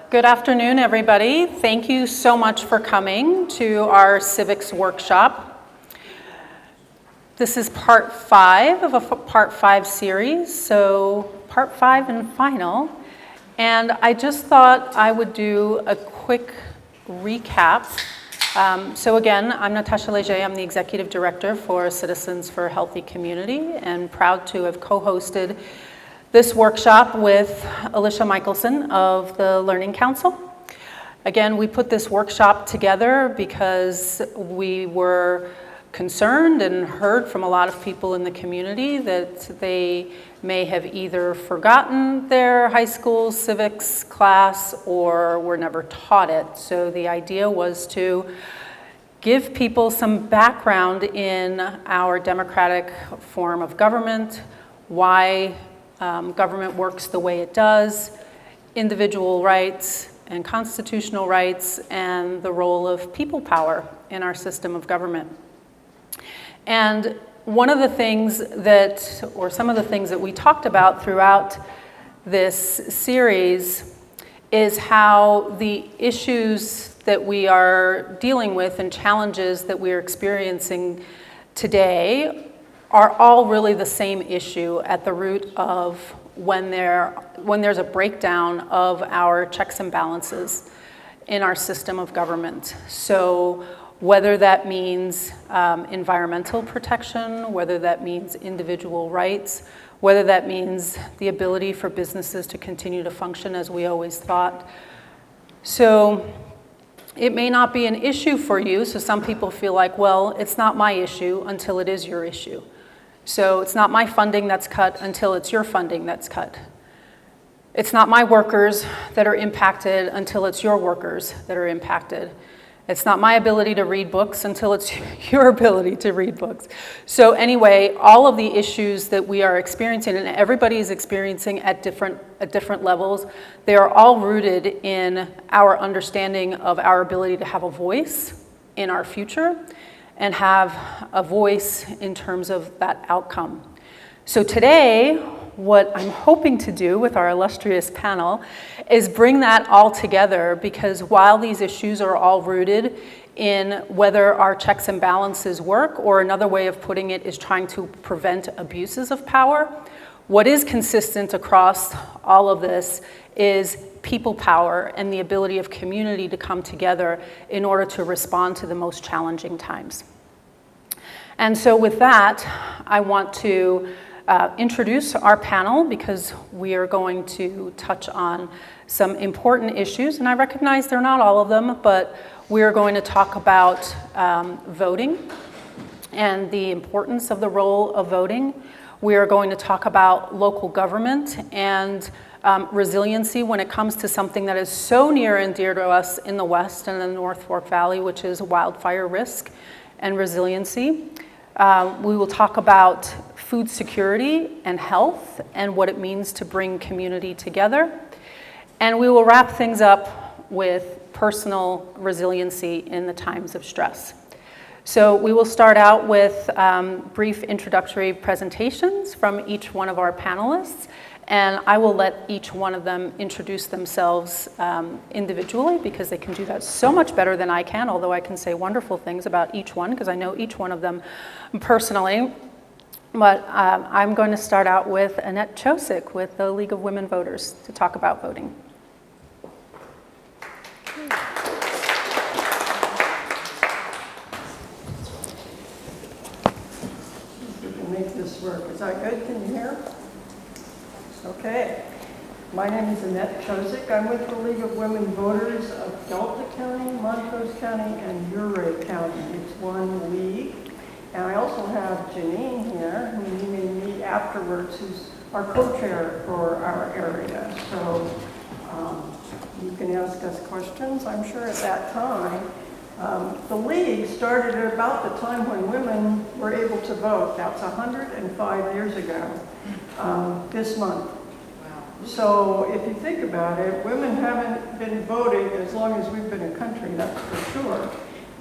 Good afternoon, everybody. Thank you so much for coming to our civics workshop. This is part 5 of a part 5 series, so part 5 and final. And I just thought I would do a quick recap. So again, I'm Natasha Leger. I'm the Executive Director for Citizens for a Healthy Community, and proud to have co-hosted this workshop with Alicia Michelson of the Learning Council. Again, we put this workshop together because we were concerned and heard from a lot of people in the community that they may have either forgotten their high school civics class or were never taught it. So the idea was to give people some background in our democratic form of government, why government works the way it does, individual rights and constitutional rights, and the role of people power in our system of government. And one of the things that, or some of the things that we talked about throughout this series is how the issues that we are dealing with and challenges that we are experiencing today are all really the same issue at the root of when there's a breakdown of our checks and balances in our system of government. So whether that means environmental protection, whether that means individual rights, whether that means the ability for businesses to continue to function as we always thought. So it may not be an issue for you, so some people feel like, well, it's not my issue until it is your issue. So it's not my funding that's cut until it's your funding that's cut. It's not my workers that are impacted until it's your workers that are impacted. It's not my ability to read books until it's your ability to read books. So anyway, all of the issues that we are experiencing, and everybody is experiencing at different levels, they are all rooted in our understanding of our ability to have a voice in our future and have a voice in terms of that outcome. So today, what I'm hoping to do with our illustrious panel is bring that all together, because while these issues are all rooted in whether our checks and balances work, or another way of putting it is trying to prevent abuses of power, what is consistent across all of this is people power and the ability of community to come together in order to respond to the most challenging times. And so with that, I want to introduce our panel, because we are going to touch on some important issues, and I recognize they're not all of them, but we are going to talk about voting and the importance of the role of voting. We are going to talk about local government and resiliency when it comes to something that is so near and dear to us in the West and the North Fork Valley, which is wildfire risk and resiliency. We will talk about food security and health and what it means to bring community together. And we will wrap things up with personal resiliency in the times of stress. So we will start out with brief introductory presentations from each one of our panelists, and I will let each one of them introduce themselves individually, because they can do that so much better than I can, although I can say wonderful things about each one because I know each one of them personally. But I'm going to start out with Annette Chosick with the League of Women Voters to talk about voting. Make this work. Is that good? Can you hear? Okay. My name is Annette Chosick. I'm with the League of Women Voters of Delta County, Montrose County, and Ouray County. It's one league. And I also have Janine here, who you may meet afterwards, who's our co-chair for our area. So you can ask us questions, I'm sure, at that time. The league started at about the time when women were able to vote. That's 105 years ago, this month. So if you think about it, women haven't been voting as long as we've been a country, that's for sure.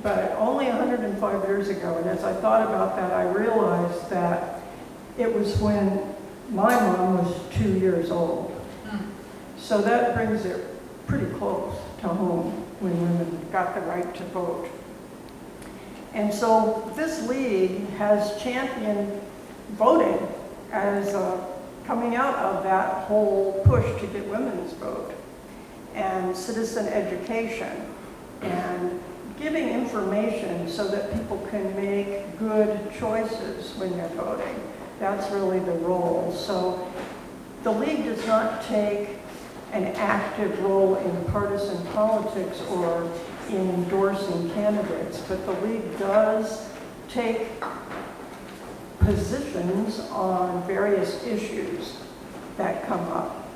But only 105 years ago, and as I thought about that, I realized that it was when my mom was 2 years old. So that brings it pretty close to home when women got the right to vote. And so this league has championed voting as coming out of that whole push to get women's vote, and citizen education, and giving information so that people can make good choices when they're voting. That's really the role. So the league does not take an active role in partisan politics or in endorsing candidates, but the league does take positions on various issues that come up,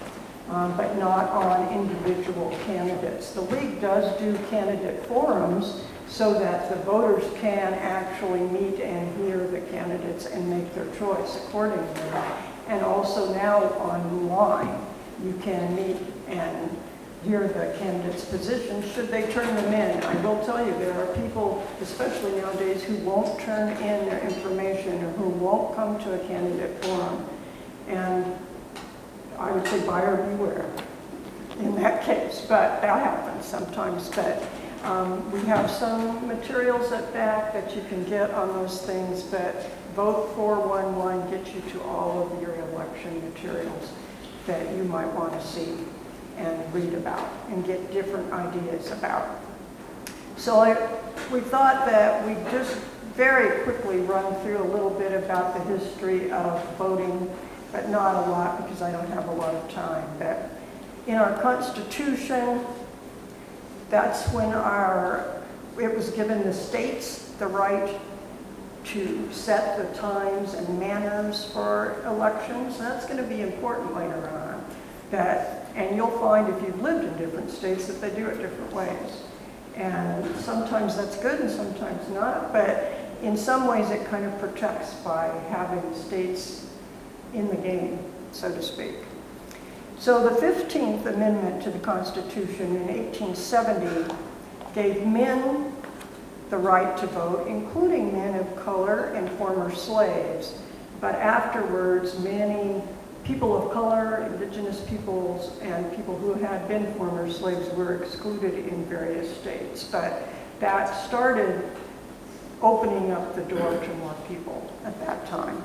but not on individual candidates. The league does do candidate forums so that the voters can actually meet and hear the candidates and make their choice accordingly. And also now online, you can meet and hear the candidates' positions should they turn them in. I will tell you, there are people, especially nowadays, who won't turn in their information or who won't come to a candidate forum. And I would say buyer beware in that case, but that happens sometimes. But we have some materials at back that you can get on those things, but Vote 411 gets you to all of your election materials that you might want to see and read about and get different ideas about. So we thought that we'd just very quickly run through a little bit about the history of voting, but not a lot because I don't have a lot of time. But in our Constitution, that's when it was given the states the right to set the times and manners for elections. And that's going to be important later on. And you'll find if you've lived in different states that they do it different ways. And sometimes that's good and sometimes not, but in some ways it kind of protects by having states in the game, so to speak. So the 15th Amendment to the Constitution in 1870 gave men the right to vote, including men of color and former slaves. But afterwards, many people of color, indigenous peoples, and people who had been former slaves were excluded in various states. But that started opening up the door to more people at that time.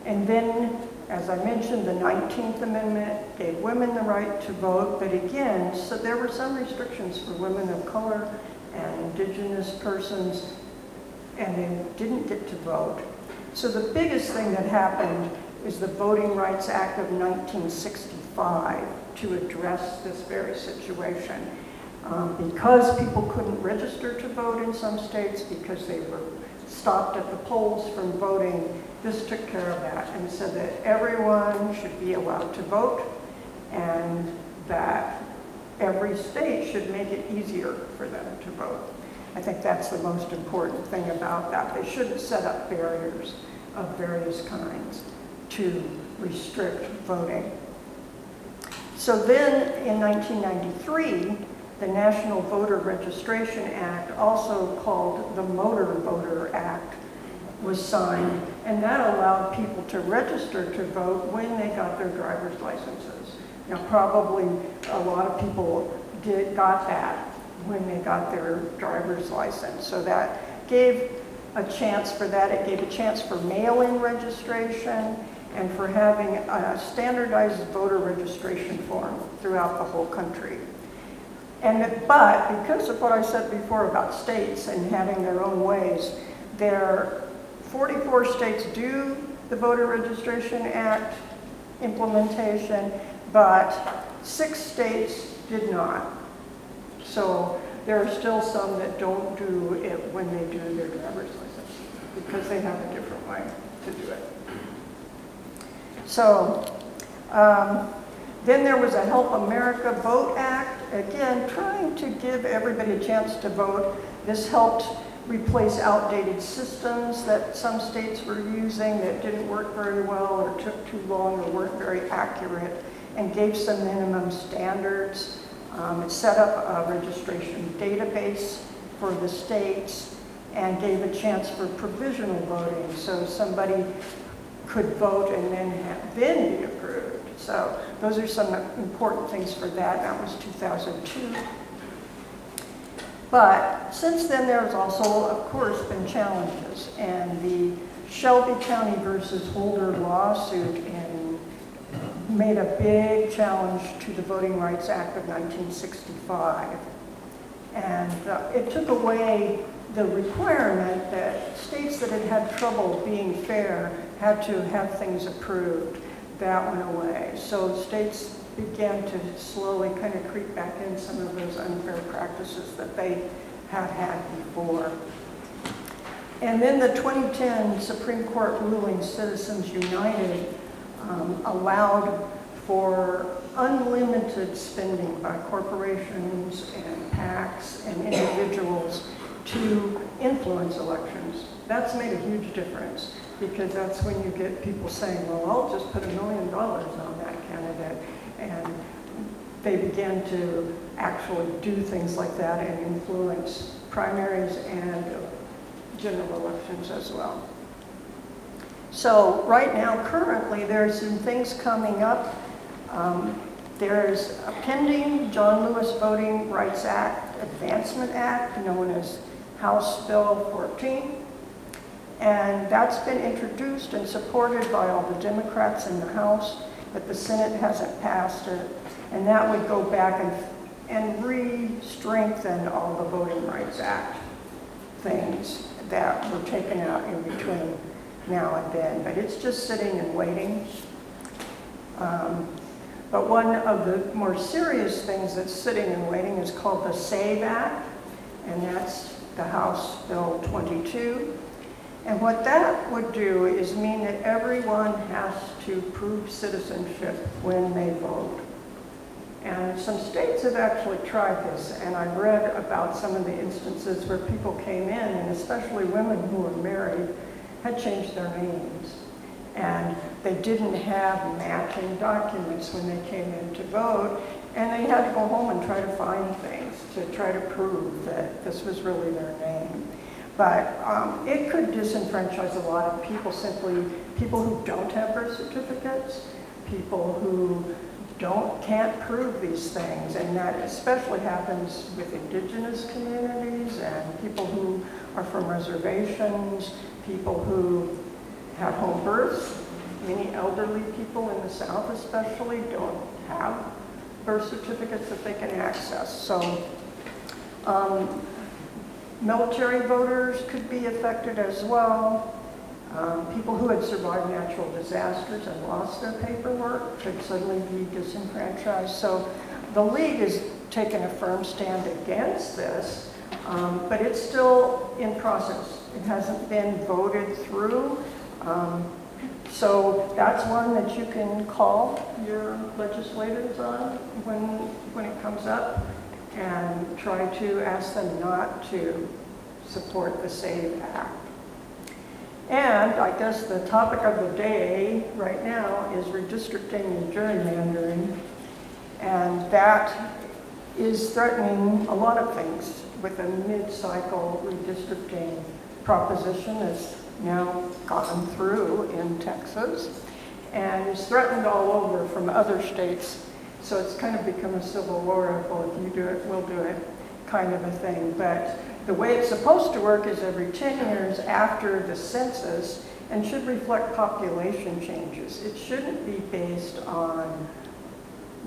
And then, as I mentioned, the 19th Amendment gave women the right to vote, but again, so there were some restrictions for women of color and indigenous persons, and they didn't get to vote. So the biggest thing that happened is the Voting Rights Act of 1965 to address this very situation. Because people couldn't register to vote in some states because they were stopped at the polls from voting, this took care of that and said that everyone should be allowed to vote and that every state should make it easier for them to vote. I think that's the most important thing about that. They shouldn't set up barriers of various kinds to restrict voting. So then in 1993, the National Voter Registration Act, also called the Motor Voter Act, was signed, and that allowed people to register to vote when they got their driver's licenses. Now, probably a lot of people got that when they got their driver's license. So that gave a chance for that. It gave a chance for mail-in registration and for having a standardized voter registration form throughout the whole country. But because of what I said before about states and having their own ways, 44 states do the Voter Registration Act implementation, but 6 states did not. So there are still some that don't do it when they do their driver's license because they have a different way to do it. So then there was a Help America Vote Act, again, trying to give everybody a chance to vote. This helped replace outdated systems that some states were using that didn't work very well or took too long or weren't very accurate, and gave some minimum standards. It set up a registration database for the states and gave a chance for provisional voting, so somebody could vote and then be approved. So those are some important things for that. That was 2002. But since then, there's also, of course, been challenges. And the Shelby County versus Holder lawsuit made a big challenge to the Voting Rights Act of 1965. And it took away the requirement that states that had had trouble being fair had to have things approved. That went away. So states began to slowly kind of creep back in some of those unfair practices that they had had before. And then the 2010 Supreme Court ruling, Citizens United, allowed for unlimited spending by corporations and PACs and individuals to influence elections. That's made a huge difference, because that's when you get people saying, well, I'll just put $1 million on that candidate. And they began to actually do things like that and influence primaries and general elections as well. So right now, currently, there's some things coming up. There's a pending John Lewis Voting Rights Act, Advancement Act, known as House Bill 14. And that's been introduced and supported by all the Democrats in the House, but the Senate hasn't passed it. And that would go back and re-strengthen all the Voting Rights Act things that were taken out in between now and then. But it's just sitting and waiting. But one of the more serious things that's sitting and waiting is called the SAVE Act, and that's the House Bill 22. And what that would do is mean that everyone has to prove citizenship when they vote. And some states have actually tried this, and I've read about some of the instances where people came in, and especially women who were married, had changed their names. And they didn't have matching documents when they came in to vote, and they had to go home and try to find things to try to prove that this was really their name. But it could disenfranchise a lot of people, simply people who don't have birth certificates, people who can't prove these things, and that especially happens with indigenous communities and people who are from reservations, people who have home births. Many elderly people in the South especially don't have birth certificates that they can access. So military voters could be affected as well. People who had survived natural disasters and lost their paperwork could suddenly be disenfranchised. So the League has taken a firm stand against this, but it's still in process. It hasn't been voted through. So that's one that you can call your legislators on when it comes up and try to ask them not to support the SAVE Act. And I guess the topic of the day right now is redistricting and gerrymandering. And that is threatening a lot of things with a mid-cycle redistricting proposition that's now gone through in Texas and is threatened all over from other states. So it's kind of become a civil war of, well, if you do it, we'll do it kind of a thing. But the way it's supposed to work is every 10 years after the census and should reflect population changes. It shouldn't be based on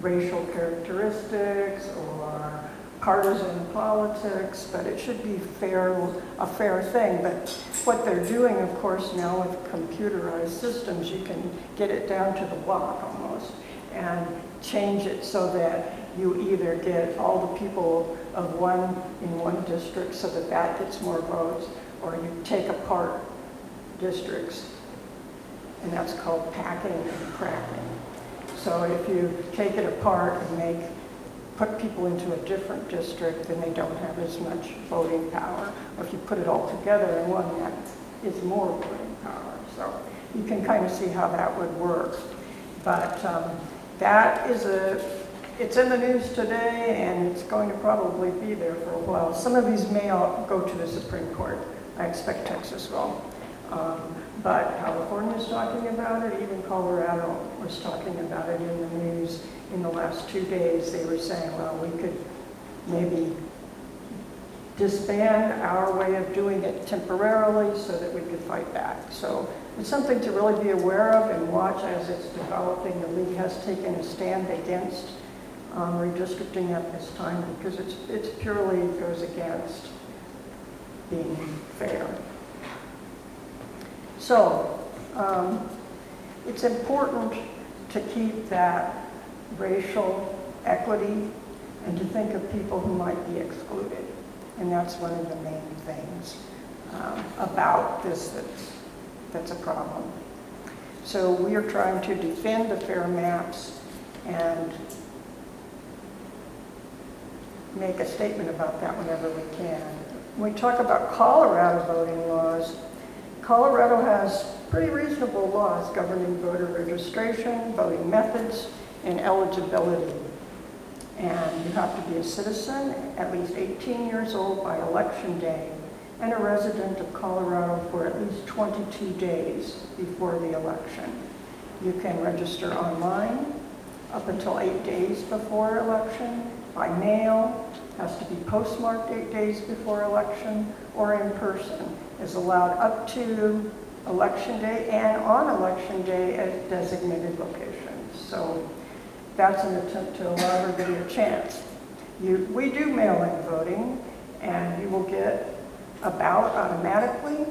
racial characteristics or partisan politics, but it should be a fair thing. But what they're doing, of course, now with computerized systems, you can get it down to the block almost and change it so that you either get all the people of one in one district so that that gets more votes, or you take apart districts, and that's called packing and cracking. So if you take it apart and put people into a different district, then they don't have as much voting power. Or if you put it all together in one, that is more voting power. So you can kind of see how that would work. But that is it's in the news today, and it's going to probably be there for a while. Some of these may all go to the Supreme Court. I expect Texas will. But California's talking about it, even Colorado was talking about it in the news in the last 2 days. They were saying, well, we could maybe disband our way of doing it temporarily so that we could fight back. So it's something to really be aware of and watch as it's developing. The league has taken a stand against redistricting at this time because it's purely goes against being fair. So it's important to keep that racial equity and to think of people who might be excluded. And that's one of the main things about this that's a problem. So we are trying to defend the fair maps and make a statement about that whenever we can. When we talk about Colorado voting laws, Colorado has pretty reasonable laws governing voter registration, voting methods, and eligibility. And you have to be a citizen, at least 18 years old by election day, and a resident of Colorado for at least 22 days before the election. You can register online up until 8 days before election, by mail, has to be postmarked 8 days before election, or in person, is allowed up to election day and on election day at designated locations. So that's an attempt to allow everybody a chance. We do mail-in voting, and you will get a ballot automatically,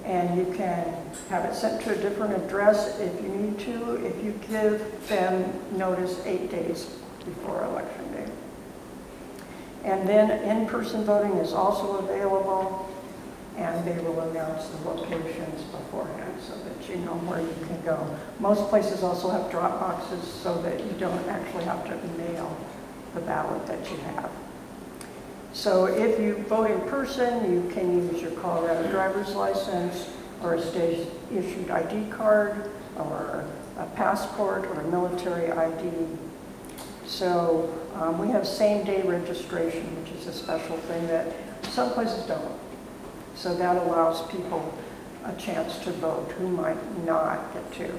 and you can have it sent to a different address if you need to, if you give them notice 8 days before election day. And then in-person voting is also available, and they will announce the locations beforehand so that you know where you can go. Most places also have drop boxes so that you don't actually have to mail the ballot that you have. So if you vote in person, you can use your Colorado driver's license or a state-issued ID card or a passport or a military ID. So we have same-day registration, which is a special thing that some places don't. So that allows people a chance to vote who might not get to.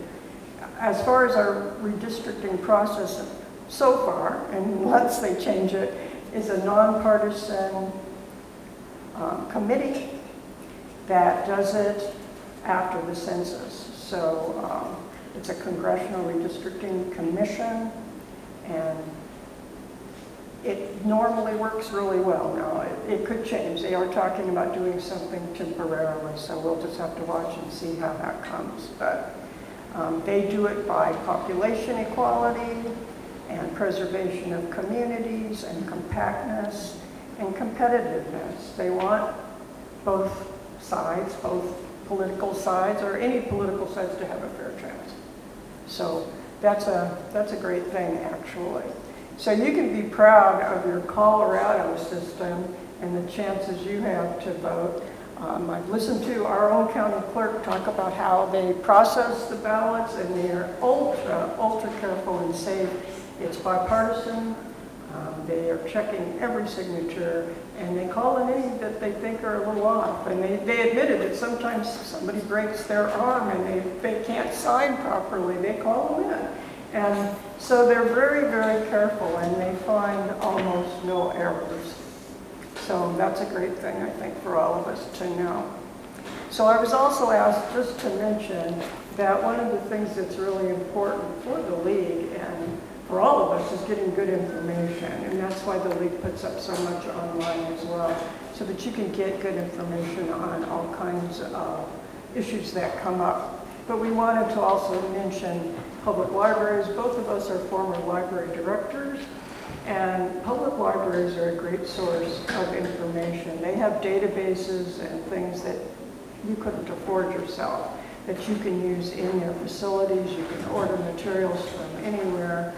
As far as our redistricting process so far, and unless they change it, is a nonpartisan committee that does it after the census. So it's a congressional redistricting commission, and it normally works really well. Now, it could change. They are talking about doing something temporarily, so we'll just have to watch and see how that comes. But they do it by population equality and preservation of communities and compactness and competitiveness. They want both sides, both political sides or any political sides to have a fair chance. So that's a great thing, actually. So you can be proud of your Colorado system and the chances you have to vote. I've listened to our own county clerk talk about how they process the ballots, and they are ultra careful and safe. It's bipartisan. They are checking every signature, and they call in any that they think are a little off. And they admitted that sometimes somebody breaks their arm and they can't sign properly. They call them in. And so they're very, very careful, and they find almost no errors. So that's a great thing, I think, for all of us to know. So I was also asked just to mention that one of the things that's really important for the league and for all of us is getting good information, and that's why the league puts up so much online as well, so that you can get good information on all kinds of issues that come up. But we wanted to also mention public libraries. Both of us are former library directors, and public libraries are a great source of information. They have databases and things that you couldn't afford yourself, that you can use in your facilities. You can order materials from anywhere.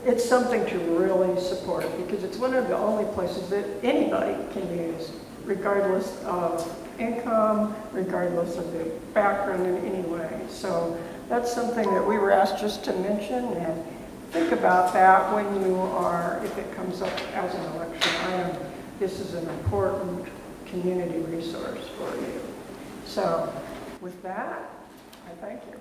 It's something to really support, because it's one of the only places that anybody can use, regardless of income, regardless of their background in any way. So that's something that we were asked just to mention, and think about that when you are, if it comes up as an election item. This is an important community resource for you. So with that, I thank you.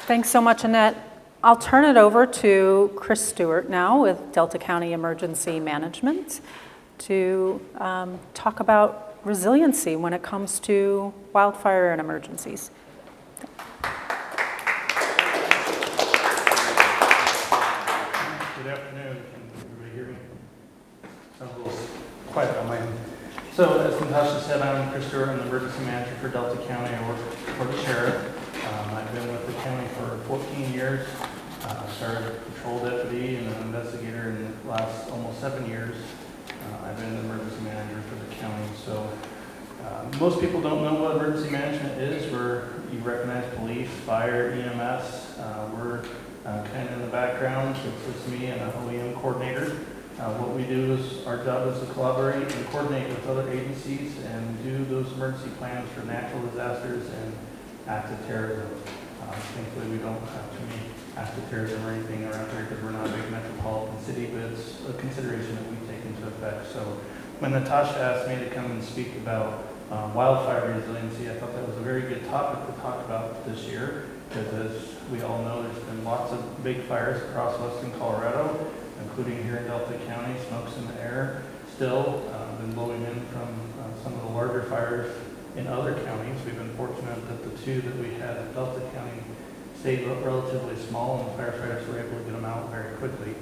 Thanks so much, Annette. I'll turn it over to Chris Stewart now with Delta County Emergency Management to talk about resiliency when it comes to wildfire and emergencies. Good afternoon. Can everybody hear me? Sounds a little quiet on my end. So as Natasha said, I'm Chris Stewart. I'm the emergency manager for Delta County. I work for the sheriff. I've been with the county for 14 years. Started as a patrol deputy and an investigator in the last almost 7 years. I've been the emergency manager for the county. So most people don't know what emergency management is. You recognize police, fire, EMS. We're kind of in the background. It's just me and an OEM coordinator. What we do is our job is to collaborate and coordinate with other agencies and do those emergency plans for natural disasters and active terrorism. Thankfully, we don't have too many active terrorism or anything around here because we're not a big metropolitan city, but it's a consideration that we take into effect. So when Natasha asked me to come and speak about wildfire resiliency, I thought that was a very good topic to talk about this year because as we all know, there's been lots of big fires across western Colorado, including here in Delta County. Smoke's in the air still, been blowing in from some of the larger fires in other counties. We've been fortunate that the two that we had in Delta County stayed relatively small and the firefighters were able to get them out very quickly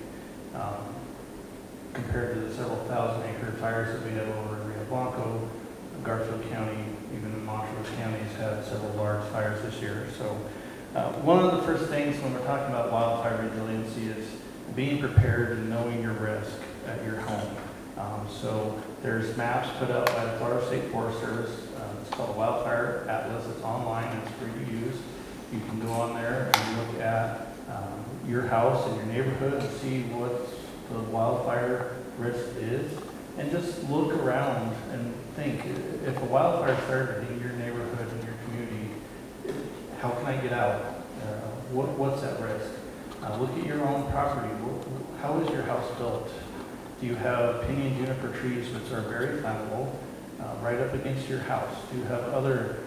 compared to the several thousand-acre fires that we have over in Rio Blanco. Garfield County, even in Montrose County, has had several large fires this year. So one of the first things when we're talking about wildfire resiliency is being prepared and knowing your risk at your home. So there's maps put out by the Florida State Forest Service. It's called a Wildfire Atlas. It's online. It's free to use. You can go on there and look at your house and your neighborhood and see what the wildfire risk is. And just look around and think, if a wildfire started in your neighborhood, in your community, how can I get out? What's at risk? Look at your own property. How is your house built? Do you have pinyon juniper trees which are very flammable right up against your house? Do you have other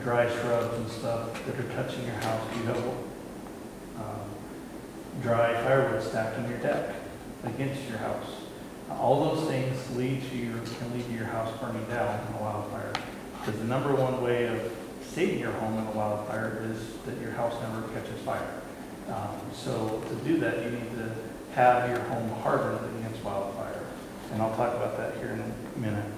dry shrubs and stuff that are touching your house? Do you have dry firewood stacked on your deck against your house? All those things can lead to your house burning down in a wildfire. Because the number one way of saving your home in a wildfire is that your house never catches fire. So to do that, you need to have your home hardened against wildfire. And I'll talk about that here in a minute.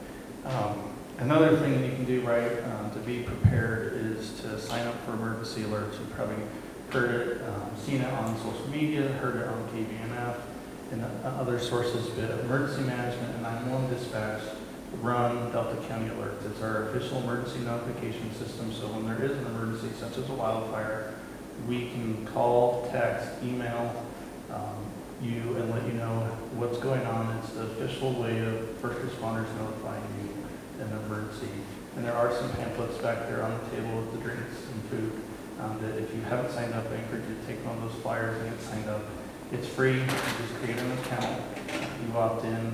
Another thing that you can do, right, to be prepared is to sign up for emergency alerts. You've probably heard it, seen it on social media, heard it on KBNF, and other sources, but emergency management and 911 dispatch run Delta County Alerts. It's our official emergency notification system, so when there is an emergency such as a wildfire, we can call, text, email you and let you know what's going on. It's the official way of first responders notifying you in an emergency. And there are some pamphlets back there on the table with the drinks and food that if you haven't signed up, I encourage you to take one of those flyers and get signed up. It's free. You just create an account, you opt in,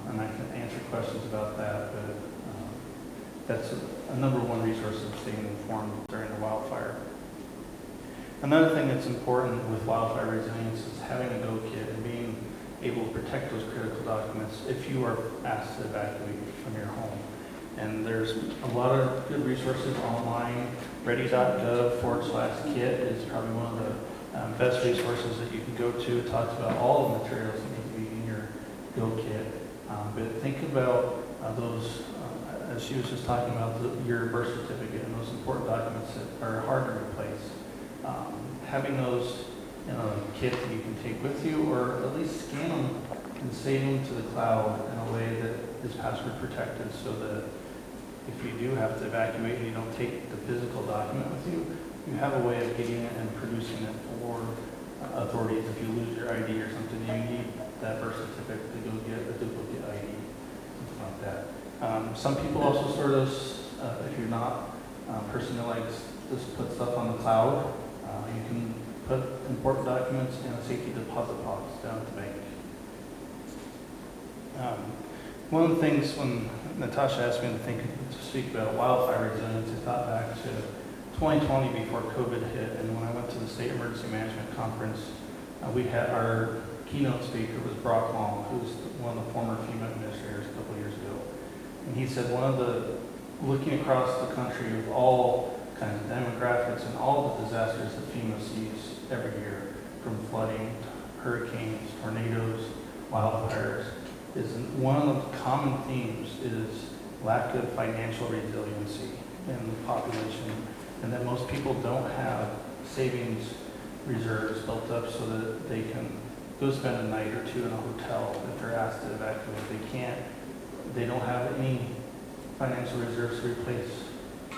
and I can answer questions about that. But that's a number one resource of staying informed during a wildfire. Another thing that's important with wildfire resilience is having a go kit and being able to protect those critical documents if you are asked to evacuate from your home. And there's a lot of good resources online. Ready.gov/kit is probably one of the best resources that you can go to. It talks about all the materials that need to be in your go kit. But think about those, as she was just talking about, your birth certificate and those important documents that are hard to replace. Having those in a kit that you can take with you, or at least scan them and save them to the cloud in a way that is password protected, so that if you do have to evacuate and you don't take the physical document with you, you have a way of getting it and producing it for authorities. If you lose your ID or something, you need that birth certificate to go get a duplicate ID, something like that. Some people also store those, if you're not a person that likes to put stuff on the cloud, you can put important documents in a safety deposit box down at the bank. One of the things when Natasha asked me to speak about wildfire resilience, I thought back to 2020 before COVID hit, and when I went to the State Emergency Management Conference, we had our keynote speaker was Brock Long, who's one of the former FEMA administrators a couple years ago. And he said looking across the country with all kinds of demographics and all the disasters that FEMA sees every year, from flooding, hurricanes, tornadoes, wildfires, is one of the common themes is lack of financial resiliency in the population, and that most people don't have savings reserves built up so that they can go spend a night or two in a hotel if they're asked to evacuate. They don't have any financial reserves to replace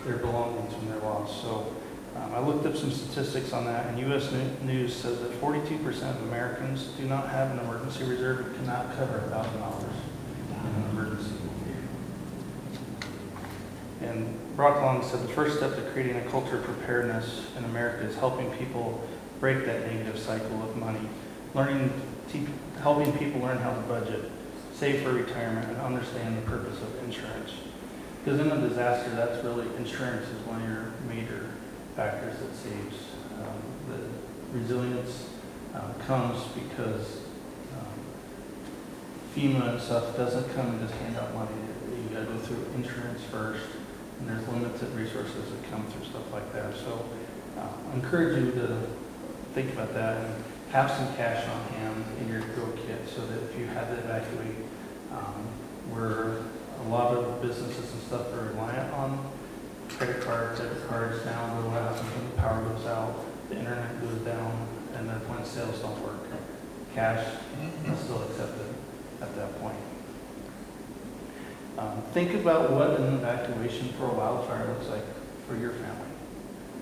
their belongings when they're lost. So I looked up some statistics on that, and U.S. News says that 42% of Americans do not have an emergency reserve and cannot cover $1,000 in an emergency. And Brock Long said the first step to creating a culture of preparedness in America is helping people break that negative cycle of money, helping people learn how to budget, save for retirement, and understand the purpose of insurance. Because in a disaster, that's really, insurance is one of your major factors that saves. The resilience comes because FEMA and stuff doesn't come and just hand out money. You gotta go through insurance first, and there's limited resources that come through stuff like that. So I encourage you to think about that and have some cash on hand in your drill kit so that if you had to evacuate, where a lot of businesses and stuff are reliant on credit cards, debit cards now go out, and when the power goes out, the internet goes down, and then point sales don't work. Cash is still accepted at that point. Think about what an evacuation for a wildfire looks like for your family.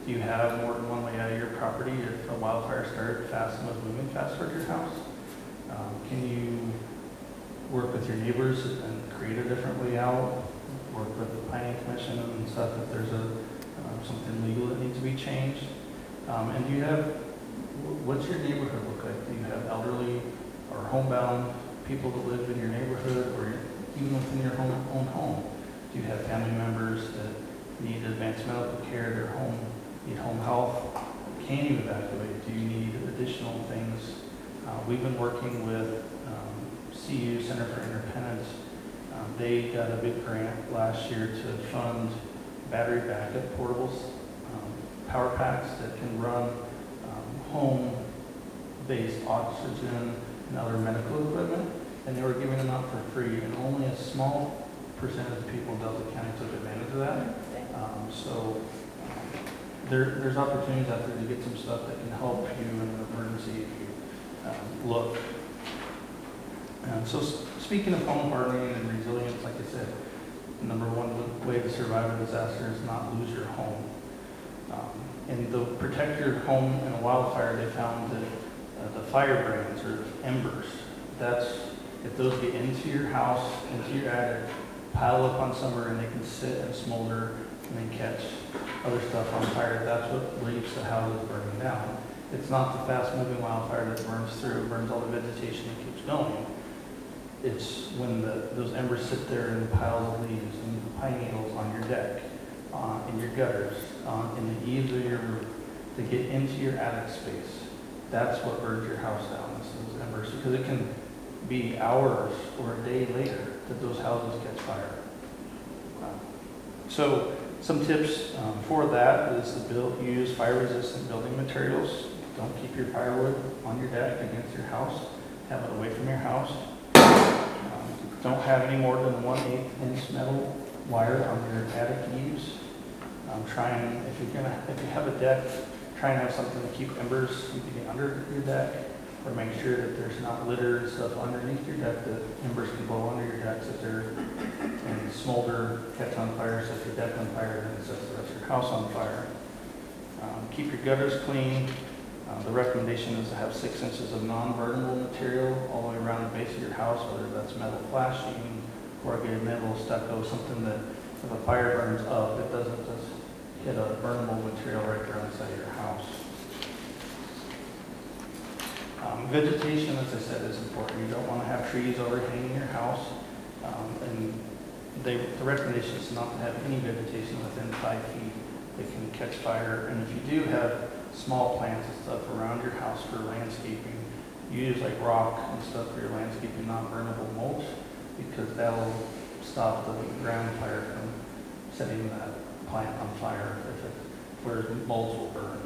Do you have more than one way out of your property if a wildfire started fast and was moving fast towards your house? Can you work with your neighbors and create a different way out? Work with the planning commission and stuff if there's something legal that needs to be changed? And do you have, what's your neighborhood look like? Do you have elderly or homebound people that live in your neighborhood or even within your own home? Do you have family members that need advanced medical care, their home, need home health? Can you evacuate? Do you need additional things? We've been working with CU, Center for Independence. They got a big grant last year to fund battery backup portables, power packs that can run home-based oxygen and other medical equipment, and they were giving them out for free, and only a small percentage of people in Delta County took advantage of that. There's opportunities out there to get some stuff that can help you in an emergency if you look. So speaking of home hardening and resilience, like I said, the number one way to survive a disaster is not lose your home. And to protect your home in a wildfire, they found that the fire brands or embers, if those get into your house, into your attic, pile up on summer, and they can sit and smolder and then catch other stuff on fire, that's what leaves the houses burning down. It's not the fast-moving wildfire that burns all the vegetation and keeps going. It's when those embers sit there in piles of leaves and pine needles on your deck, in your gutters, in the eaves of your roof, to get into your attic space. That's what burns your house down, is those embers, because it can be hours or a day later that those houses catch fire. So some tips for that is to use fire-resistant building materials. Don't keep your firewood on your deck against your house. Have it away from your house. Don't have any more than 1/8 inch metal wire on your attic eaves. If you have a deck, try and have something to keep embers from getting under your deck, or make sure that there's not litter and stuff underneath your deck that embers can blow under your deck and smolder, catch on fire, set your deck on fire, and set the rest of your house on fire. Keep your gutters clean. The recommendation is to have 6 inches of non-burnable material all the way around the base of your house, whether that's metal flashing, corrugated metal, stucco, something that if a fire burns up, it doesn't just hit a burnable material right there inside your house. Vegetation, as I said, is important. You don't want to have trees overhanging your house. And the recommendation is not to have any vegetation within 5 feet that can catch fire. And if you do have small plants and stuff around your house for landscaping, use like rock and stuff for your landscaping, non-burnable mulch, because that'll stop the ground fire from setting that plant on fire where mulch will burn.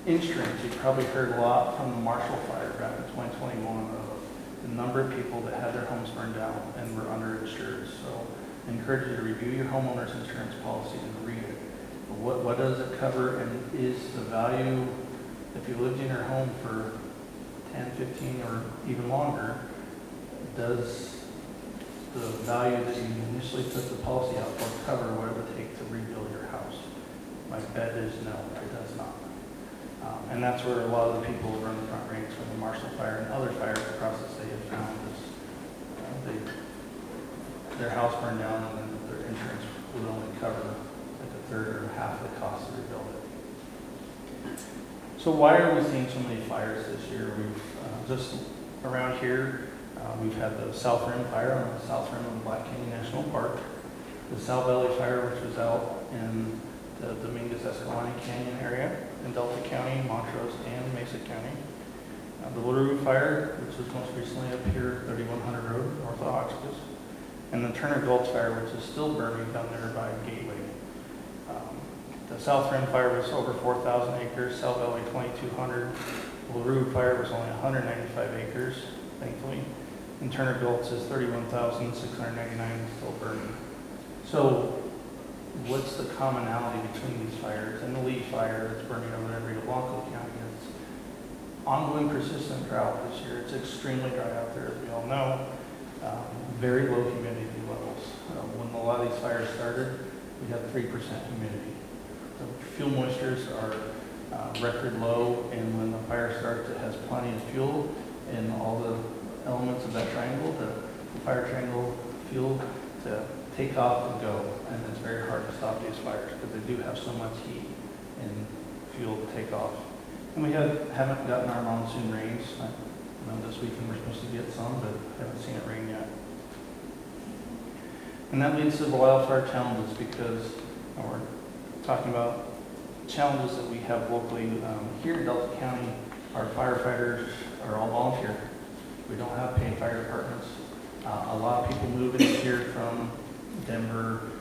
Insurance, you've probably heard a lot from the Marshall Fire back in 2021 of the number of people that had their homes burned down and were underinsured. So I encourage you to review your homeowner's insurance policy and read it. What does it cover, and is the value, if you lived in your home for 10, 15, or even longer, does the value that you initially took the policy out for cover what it would take to rebuild your house? My bet is no, it does not. And that's where a lot of the people who run the front ranks from the Marshall Fire and other fires across the state have found is their house burned down and then their insurance would only cover like a third or half of the cost to rebuild it. So why are we seeing so many fires this year? We've just around here, we've had the South Rim Fire on the south rim of the Black Canyon National Park, the South Valley Fire, which was out in the Dominguez-Escalante Canyon area in Delta County, Montrose, and Mesa County. The Larue Fire, which was most recently up here, 3100 Road, north of Oxford, and the Turner Gulch Fire, which is still burning down there by Gateway. The South Rim Fire was over 4,000 acres, South Valley 2,200. The Larue Fire was only 195 acres, thankfully. And Turner Gulch is 31,699, still burning. So what's the commonality between these fires? And the Lee Fire that's burning over in Rio Blanco County, it's ongoing persistent drought this year. It's extremely dry out there, as we all know. Very low humidity levels. When a lot of these fires started, we had 3% humidity. The fuel moistures are record low, and when the fire starts, it has plenty of fuel in all the elements of that triangle, the fire triangle fuel to take off and go. And it's very hard to stop these fires because they do have so much heat and fuel to take off. And we haven't gotten our monsoon rains. I know this weekend we're supposed to get some, but haven't seen it rain yet. And that leads to the wildfire challenges, because we're talking about challenges that we have locally. Here in Delta County, our firefighters are all volunteer. We don't have paid fire departments. A lot of people move in here from Denver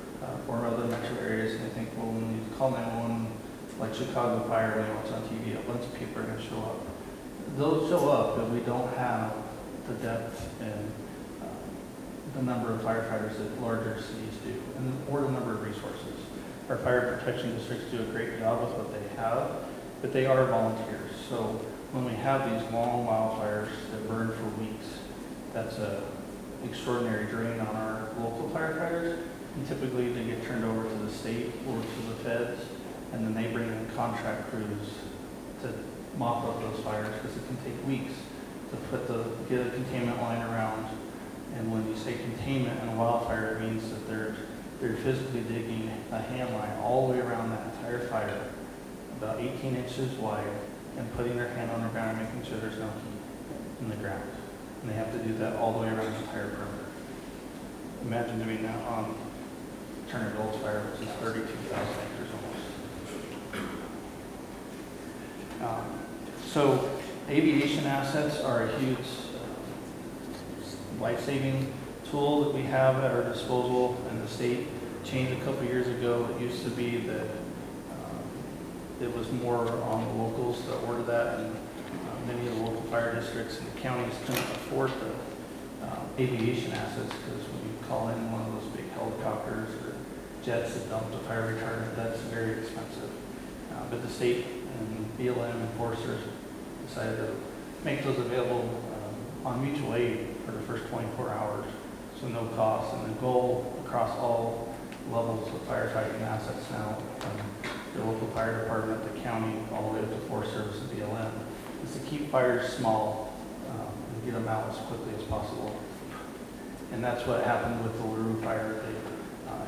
or other metro areas, and they think, well, when you call 911, like Chicago Fire, when you watch on TV, a bunch of people are going to show up. They'll show up, but we don't have the depth and the number of firefighters that larger cities do, or the number of resources. Our fire protection districts do a great job with what they have, but they are volunteers. So when we have these long wildfires that burn for weeks, that's an extraordinary drain on our local firefighters. And typically they get turned over to the state or to the feds, and then they bring in contract crews to mop up those fires, because it can take weeks to get a containment line around. And when you say containment in a wildfire, it means that they're physically digging a hand line all the way around that entire fire, about 18 inches wide, and putting their hand on the ground and making sure there's no heat in the ground. And they have to do that all the way around the entire perimeter. Imagine doing that on Turner Gulch Fire, which is 32,000 acres almost. So aviation assets are a huge life-saving tool that we have at our disposal, and the state changed a couple years ago. It used to be that it was more on the locals to order that, and many of the local fire districts and the counties couldn't afford the aviation assets, because when you call in one of those big helicopters or jets that dump the fire retardant, that's very expensive. But the state and BLM enforcers decided to make those available on mutual aid for the first 24 hours, so no cost. And the goal across all levels of firefighting assets now, from the local fire department, the county, all the way up to Forest Service and BLM, is to keep fires small and get them out as quickly as possible. And that's what happened with the Larue Fire.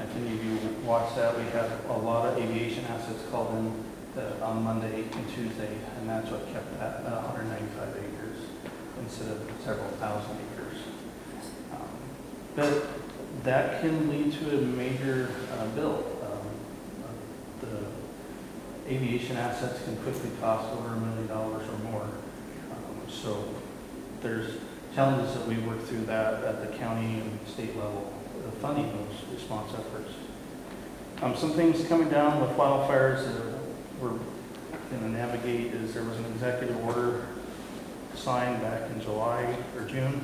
If any of you watched that, we had a lot of aviation assets called in on Monday and Tuesday, and that's what kept that 195 acres instead of several thousand acres. But that can lead to a major bill. The aviation assets can quickly cost over $1 million or more. So there's challenges that we work through that at the county and state level, funding those response efforts. Some things coming down with wildfires that we're going to navigate is there was an executive order signed back in July or June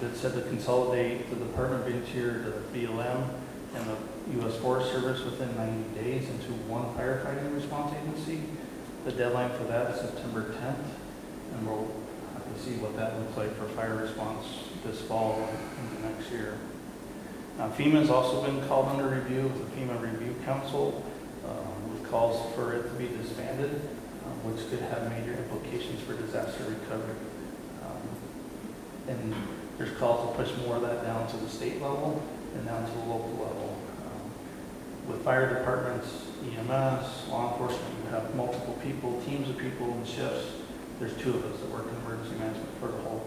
that said to consolidate the Department of Interior to the BLM and the U.S. Forest Service within 90 days into one firefighting response agency. The deadline for that is September 10th, and we'll have to see what that looks like for fire response this fall and into next year. FEMA has also been called under review with the FEMA Review Council, with calls for it to be disbanded, which could have major implications for disaster recovery. And there's calls to push more of that down to the state level and down to the local level. With fire departments, EMS, law enforcement, you have multiple people, teams of people and shifts. There's 2 of us that work in emergency management for the whole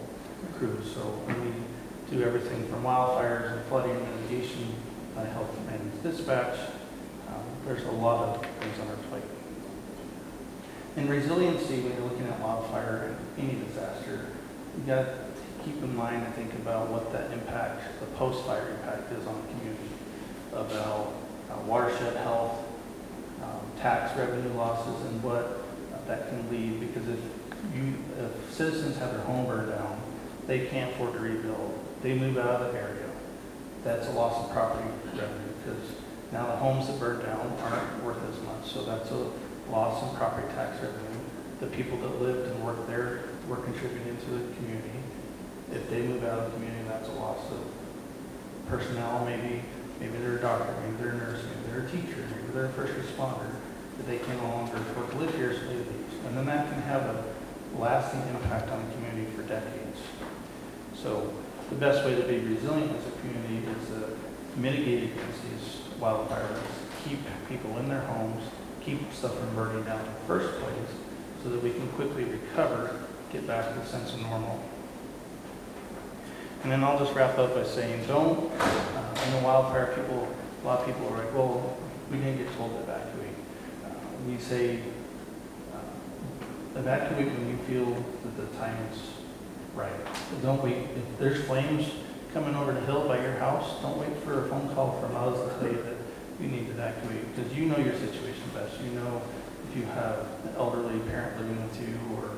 crew. So we do everything from wildfires and flooding, mitigation, health and dispatch. There's a lot of things on our plate. In resiliency, when you're looking at wildfire and any disaster, you got to keep in mind and think about what that impact, the post-fire impact is on the community, about watershed health, tax revenue losses, and what that can lead. Because if citizens have their home burned down, they can't afford to rebuild. They move out of the area. That's a loss of property revenue because now the homes that burned down aren't worth as much. So that's a loss in property tax revenue. The people that lived and worked there were contributing to the community. If they move out of the community, that's a loss of personnel. Maybe they're a doctor, maybe they're a nurse, maybe they're a teacher, maybe they're a first responder, that they can no longer afford to live here, so they leave. And then that can have a lasting impact on the community for decades. So the best way to be resilient as a community is to mitigate against these wildfires, keep people in their homes, keep stuff from burning down in the first place, so that we can quickly recover, get back to a sense of normal. And then I'll just wrap up by saying, in the wildfire, a lot of people are like, well, we didn't get told to evacuate. We say, evacuate when you feel that the time is right. Don't wait. If there's flames coming over the hill by your house, don't wait for a phone call from us to tell you that you need to evacuate, because you know your situation best. You know if you have an elderly parent living with you or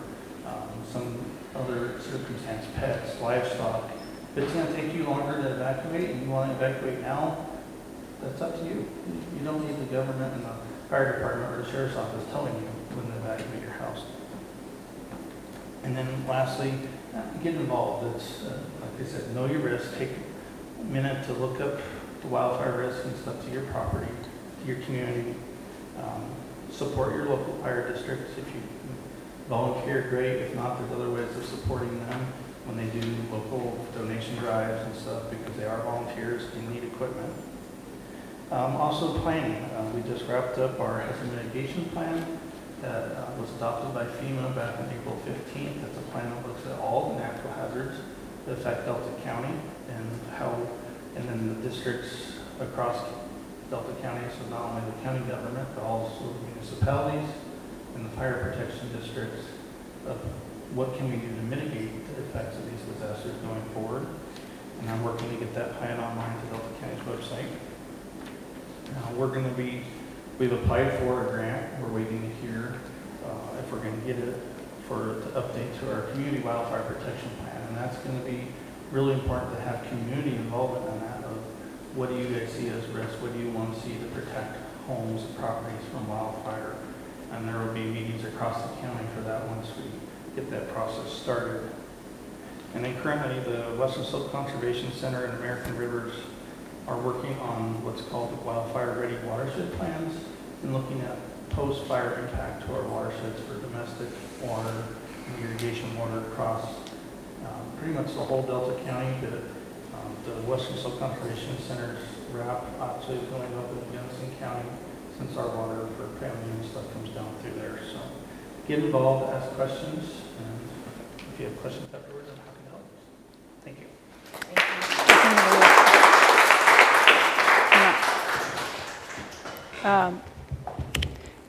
some other circumstance, pets, livestock. If it's going to take you longer to evacuate and you want to evacuate now, that's up to you. You don't need the government and the fire department or the sheriff's office telling you when to evacuate your house. And then lastly, get involved. It's, like I said, know your risk. Take a minute to look up the wildfire risk and stuff to your property, to your community. Support your local fire districts. If you volunteer, great. If not, there's other ways of supporting them when they do local donation drives and stuff, because they are volunteers and need equipment. Also planning. We just wrapped up our hazard mitigation plan that was adopted by FEMA back on April 15th. That's a plan that looks at all the natural hazards that affect Delta County and then the districts across Delta County, so not only the county government, but also the municipalities and the fire protection districts of what can we do to mitigate the effects of these disasters going forward. And I'm working to get that plan online to Delta County's website. We've applied for a grant. We're waiting to hear if we're going to get it for the update to our community wildfire protection plan. And that's going to be really important to have community involvement in that. Of what do you guys see as risk? What do you want to see to protect homes and properties from wildfire? And there will be meetings across the county for that once we get that process started. And then currently the Western Slope Conservation Center and American Rivers are working on what's called the Wildfire Ready Watershed Plans and looking at post-fire impact to our watersheds for domestic water and irrigation water across pretty much the whole Delta County. The Western Slope Conservation Center's RAP actually is going up in Gunnison County, since our water for family and stuff comes down through there. So get involved, ask questions, and if you have questions afterwards, I'm happy to help. Thank you.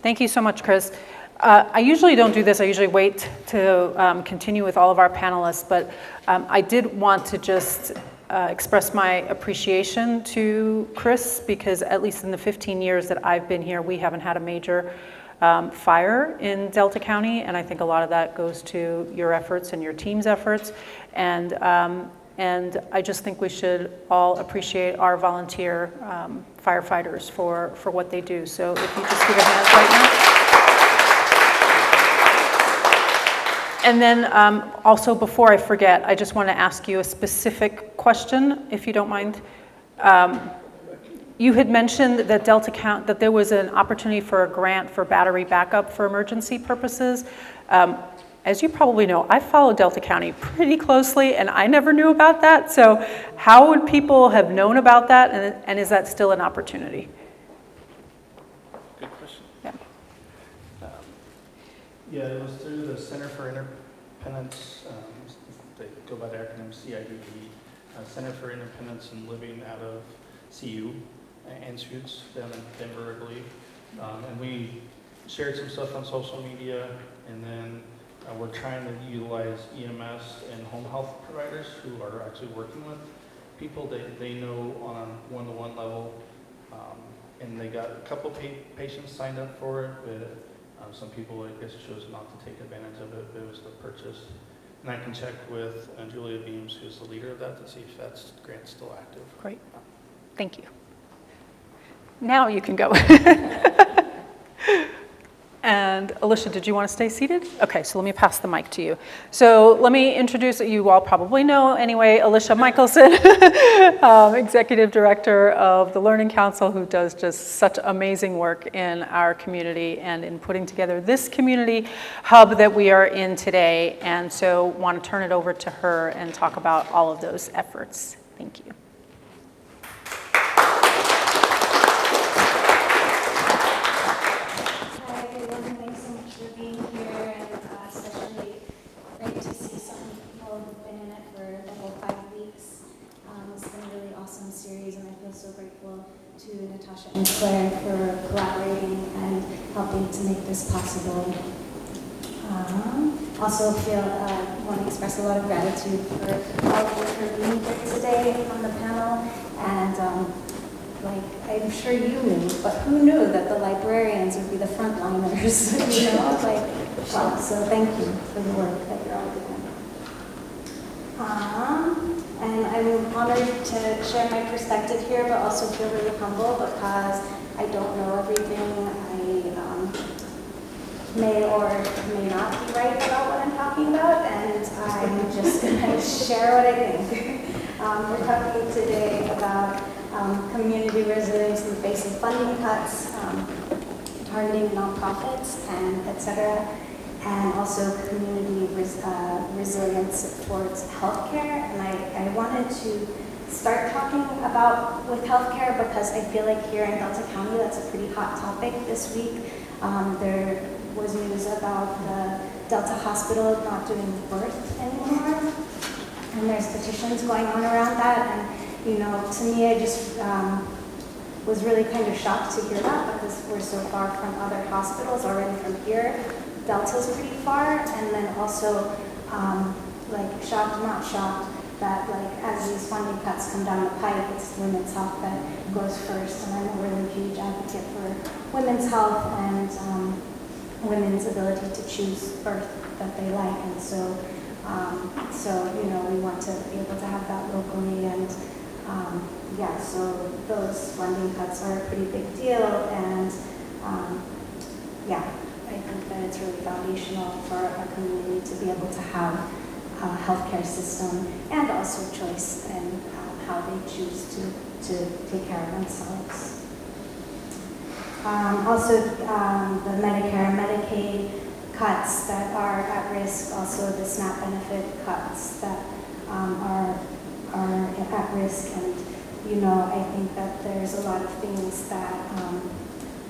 Thank you so much, Chris. I usually don't do this. I usually wait to continue with all of our panelists, but I did want to just express my appreciation to Chris, because at least in the 15 years that I've been here, we haven't had a major fire in Delta County, and I think a lot of that goes to your efforts and your team's efforts. And I just think we should all appreciate our volunteer firefighters for what they do. So if you just give a hand right now. And then also, before I forget, I just want to ask you a specific question, if you don't mind. You had mentioned that that there was an opportunity for a grant for battery backup for emergency purposes. As you probably know, I follow Delta County pretty closely, and I never knew about that. So how would people have known about that, and is that still an opportunity? Good question. Yeah. Yeah, it was through the Center for Independence, they go by the acronym CIDP, Center for Independence and Living out of CU, Anschutz, down in Denver, I believe. And we shared some stuff on social media, and then we're trying to utilize EMS and home health providers who are actually working with people that they know on a one-to-one level. And they got a couple patients signed up for it, but some people, I guess, chose not to take advantage of it. It was the purchase. And I can check with Julia Beams, who's the leader of that, to see if that grant's still active. Great. Thank you. Now you can go. And Alicia, did you want to stay seated? Okay, so let me pass the mic to you. So let me introduce, you all probably know anyway, Alicia Michelson, Executive Director of the Learning Council, who does just such amazing work in our community and in putting together this community hub that we are in today. And so want to turn it over to her and talk about all of those efforts. Thank you. Series, and I feel so grateful to Natasha and Claire for collaborating and helping to make this possible. Also want to express a lot of gratitude for all of you for being here today on the panel, and I'm sure you knew, but who knew that the librarians would be the frontliners, so thank you for the work that you're all doing. And I'm honored to share my perspective here, but also feel really humble because I don't know everything. I may or may not be right about what I'm talking about, and I'm just going to share what I think. We're talking today about community resilience in the face of funding cuts, targeting nonprofits, and et cetera. And also community resilience towards healthcare. And I wanted to start talking about with healthcare because I feel like here in Delta County, that's a pretty hot topic this week. There was news about the Delta Hospital not doing birth anymore. And there's petitions going on around that. And, to me, I just was really kind of shocked to hear that because we're so far from other hospitals already from here. Delta's pretty far, and then also shocked, not shocked, that as these funding cuts come down the pipe, it's women's health that goes first. And I'm a really huge advocate for women's health and women's ability to choose birth that they like. And so we want to be able to have that locally. And so those funding cuts are a pretty big deal. And I think that it's really foundational for our community to be able to have a healthcare system and also choice in how they choose to take care of themselves. The Medicare and Medicaid cuts that are at risk, also the SNAP benefit cuts that are at risk. And, I think that there's a lot of things that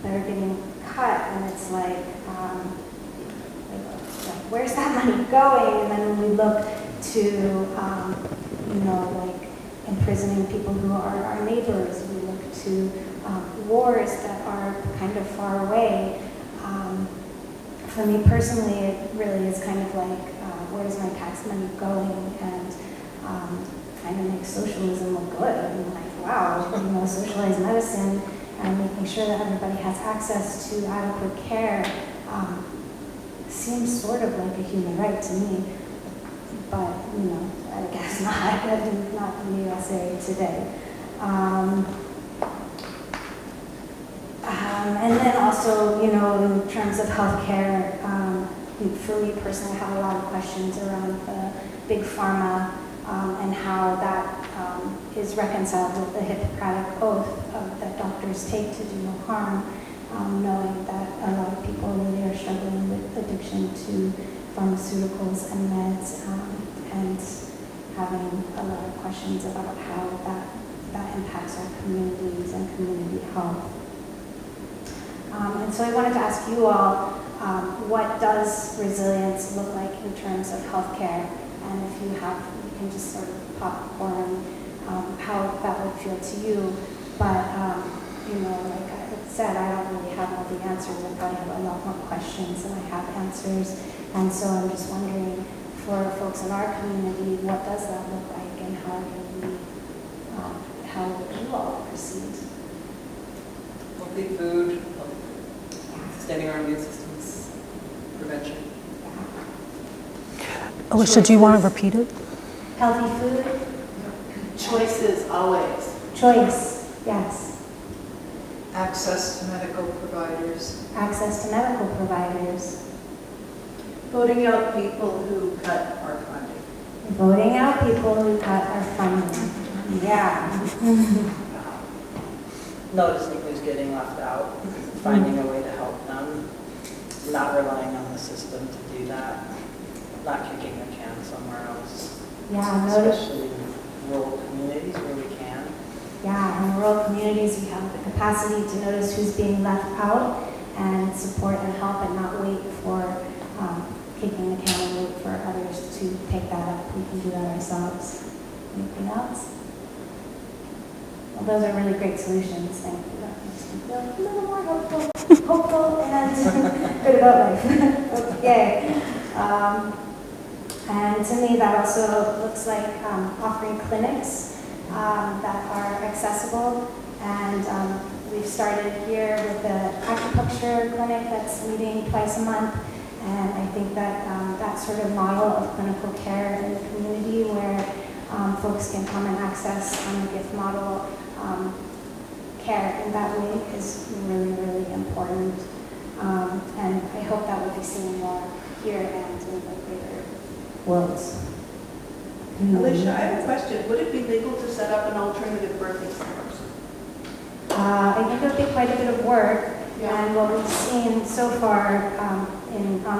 that are getting cut, and it's like, where's that money going? And then when we look to, like imprisoning people who are our neighbors, we look to wars that are kind of far away. For me personally, it really is kind of like, where's my tax money going? And kind of makes socialism look good. I mean, like, wow, socialized medicine and making sure that everybody has access to adequate care seems sort of like a human right to me. But, I guess not in the USA today. And then also, in terms of healthcare, for me personally, I have a lot of questions around the big pharma and how that is reconciled with the Hippocratic oath that doctors take to do no harm, knowing that a lot of people really are struggling with addiction to pharmaceuticals and meds, and having a lot of questions about how that impacts our communities and community health. And so I wanted to ask you all, what does resilience look like in terms of healthcare? And if you can just sort of popcorn how that would feel to you. But, like I said, I don't really have all the answers. I probably have a lot more questions than I have answers. And so I'm just wondering, for folks in our community, what does that look like, and how would you all proceed? Healthy food, sustaining our immune systems, prevention. Alicia, do you want to repeat it? Healthy food? Choices always. Choice, yes. Access to medical providers. Access to medical providers. Voting out people who cut our funding. Voting out people who cut our funding. Yeah. Noticing who's getting left out, finding a way to help them, not relying on the system to do that, not kicking the can somewhere else. Yeah, notice. Especially in rural communities where we can. Yeah, in rural communities, we have the capacity to notice who's being left out and support and help, and not wait for kicking the can and wait for others to take that up. We can do that ourselves. Anything else? Well, those are really great solutions. Thank you. That makes me feel a little more hopeful and good about life. Okay. And to me, that also looks like offering clinics that are accessible. And we've started here with the acupuncture clinic that's meeting twice a month. And I think that that sort of model of clinical care in the community, where folks can come and access on a gift model care in that way, is really, really important. And I hope that will be seen more here and in the greater worlds. Alicia, I have a question. Would it be legal to set up an alternative birthing centers? I think it would be quite a bit of work. Yeah. And what we've seen so far on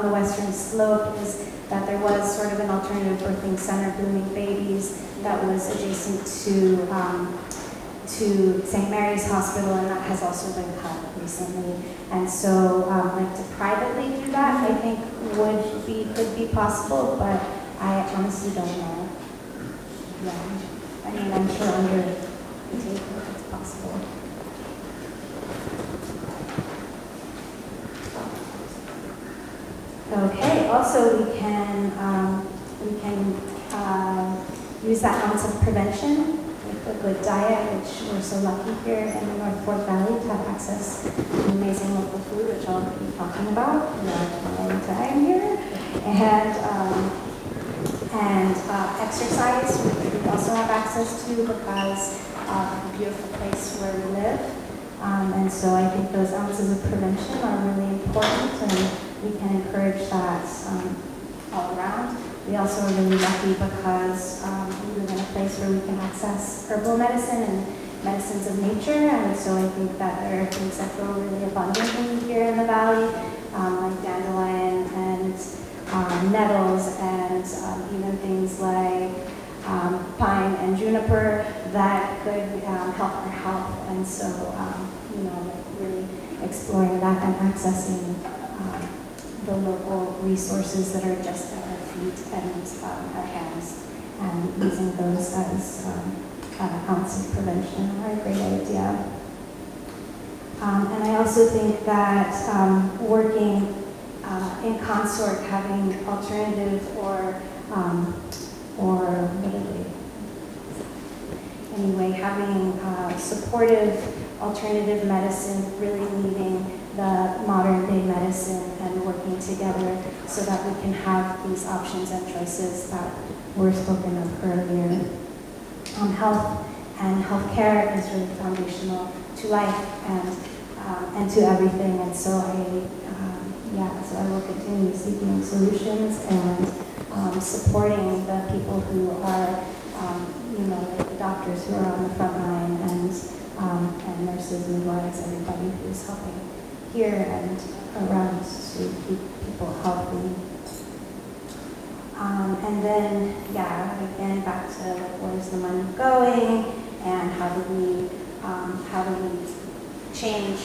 the Western Slope is that there was sort of an alternative birthing center, Blooming Babies, that was adjacent to St. Mary's Hospital, and that has also been cut recently. And so, like, to privately do that, I think could be possible, but I honestly don't know. Yeah, I mean, I'm sure under the table it's possible. Okay. Also, we can use that ounce of prevention with a good diet, which we're so lucky here in the North Fork Valley to have access to amazing local food, which I'll be talking about in my time here, and exercise, which we also have access to because of the beautiful place where we live. And so I think those ounces of prevention are really important, and we can encourage that all around. We also are really lucky because we live in a place where we can access herbal medicine and medicines of nature, and so I think that there are things that grow really abundantly here in the valley, like dandelion and nettles, and even things like pine and juniper that could help our health. And so, like really exploring that and accessing the local resources that are just at our feet and our hands, and using those as ounce of prevention are a great idea. And I also think that working in consort, having alternative or what are they? Anyway, having supportive alternative medicine, really meeting the modern day medicine and working together so that we can have these options and choices that were spoken of earlier. Health and healthcare is really foundational to life and to everything, and so so I will continue seeking solutions and supporting the people who are, like the doctors who are on the front line and nurses, midwives, everybody who's helping here and around to keep people healthy. And then, again, back to where's the money going, and how do we change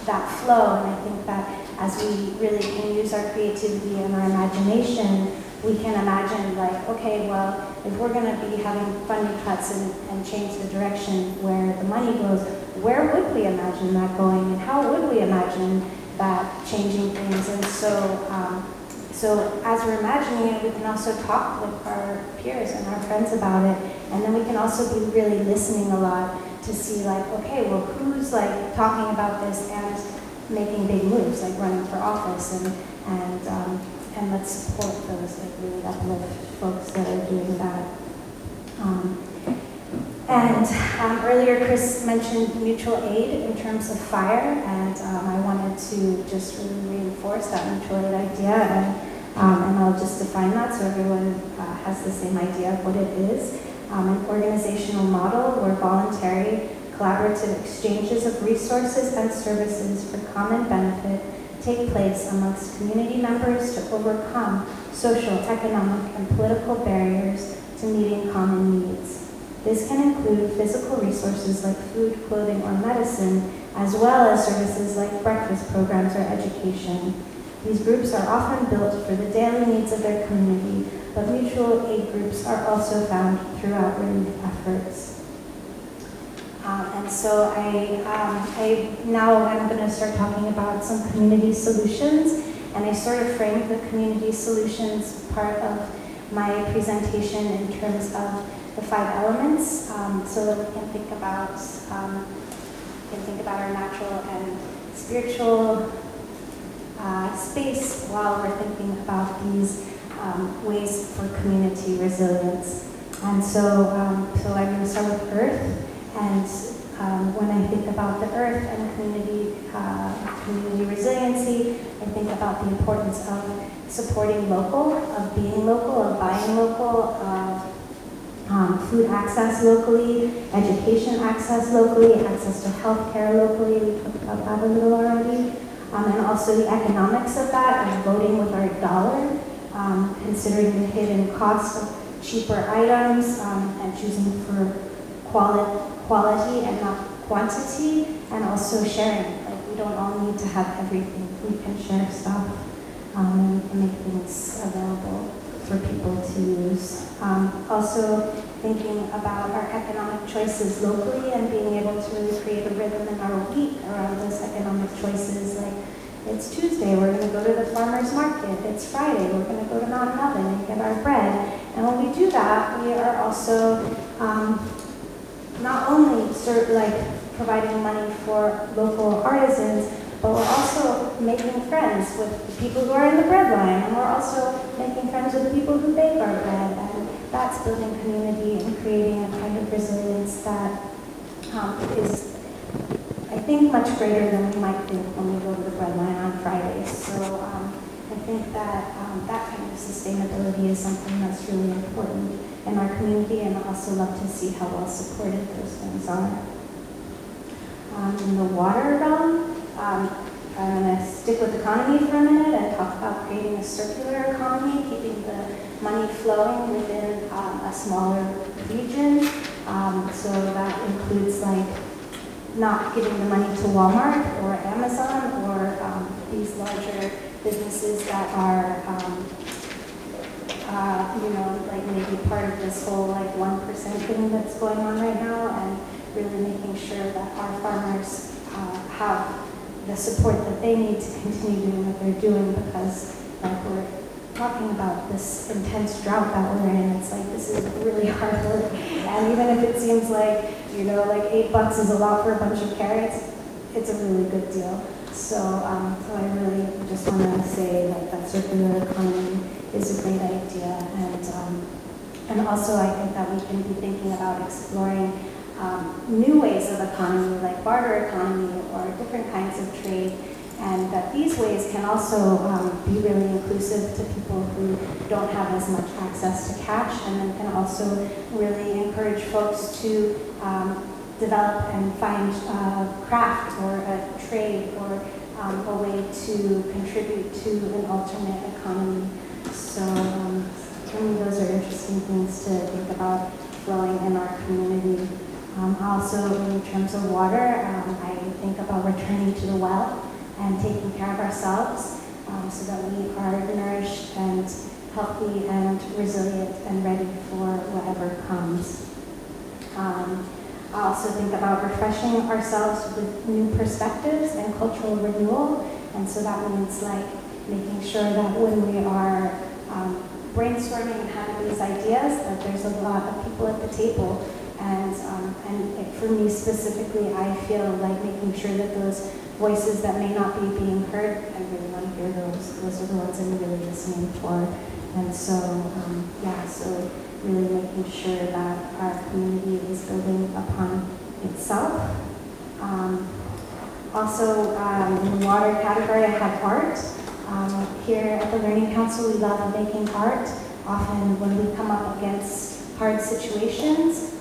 that flow? And I think that as we really can use our creativity and our imagination, we can imagine okay, well, if we're going to be having funding cuts and change the direction where the money goes, where would we imagine that going, and how would we imagine that changing things? And so as we're imagining it, we can also talk with our peers and our friends about it, and then we can also be really listening a lot to see okay, well, who's talking about this and making big moves, running for office, and let's support those really uplift folks that are doing that. Earlier Chris mentioned mutual aid in terms of fire, and I wanted to just really reinforce that mutual aid idea, and I'll just define that so everyone has the same idea of what it is. An organizational model where voluntary, collaborative exchanges of resources and services for common benefit take place amongst community members to overcome social, economic, and political barriers to meeting common needs. This can include physical resources like food, clothing, or medicine, as well as services like breakfast programs or education. These groups are often built for the daily needs of their community, but mutual aid groups are also found throughout relief efforts. And so I'm going to start talking about some community solutions, and I sort of framed the community solutions part of my presentation in terms of the 5 elements, so that we can think about our natural and spiritual space while we're thinking about these ways for community resilience. And so I'm going to start with Earth. And when I think about the earth and community resiliency, I think about the importance of supporting local, of being local, of buying local, of food access locally, education access locally, access to healthcare locally. We talked about that a little already. And also the economics of that, and voting with our dollar, considering the hidden cost of cheaper items, and choosing for quality and not quantity, and also sharing. We don't all need to have everything. We can share stuff and make things available for people to use. Also thinking about our economic choices locally and being able to really create a rhythm in our week around those economic choices. It's Tuesday, we're going to go to the farmer's market. It's Friday, we're going to go to Mountain Oven and get our bread. And when we do that, we are also not only providing money for local artisans, but we're also making friends with the people who are in the bread line, and we're also making friends with the people who bake our bread, and that's building community and creating a kind of resilience that is, I think, much greater than we might think when we go to the bread line on Fridays. So I think that that kind of sustainability is something that's really important in our community, and I also love to see how well supported those things are. In the water realm, I'm going to stick with economy for a minute and talk about creating a circular economy, keeping the money flowing within a smaller region. So that includes not giving the money to Walmart or Amazon or these larger businesses that are, like maybe part of this whole like 1% thing that's going on right now, and really making sure that our farmers have the support that they need to continue doing what they're doing, because like we're talking about this intense drought that we're in, it's like this is really hard work. And even if it seems like, like $8 is a lot for a bunch of carrots, it's a really good deal. So I really just want to say that circular economy is a great idea, and also I think that we can be thinking about exploring new ways of economy, like barter economy or different kinds of trade, and that these ways can also be really inclusive to people who don't have as much access to cash, and then can also really encourage folks to develop and find craft or a trade or a way to contribute to an alternate economy. So to me, those are interesting things to think about flowing in our community. Also, in terms of water, I think about returning to the well and taking care of ourselves so that we are nourished and healthy and resilient and ready for whatever comes. I also think about refreshing ourselves with new perspectives and cultural renewal, and so that means like making sure that when we are brainstorming and having these ideas, that there's a lot of people at the table. And for me specifically, I feel like making sure that those voices that may not be being heard, I really want to hear those. Those are the ones I'm really listening for. And so, so really making sure that our community is building upon itself. Also, in the water category, I have art. Here at the Learning Council, we love making art. Often when we come up against hard situations,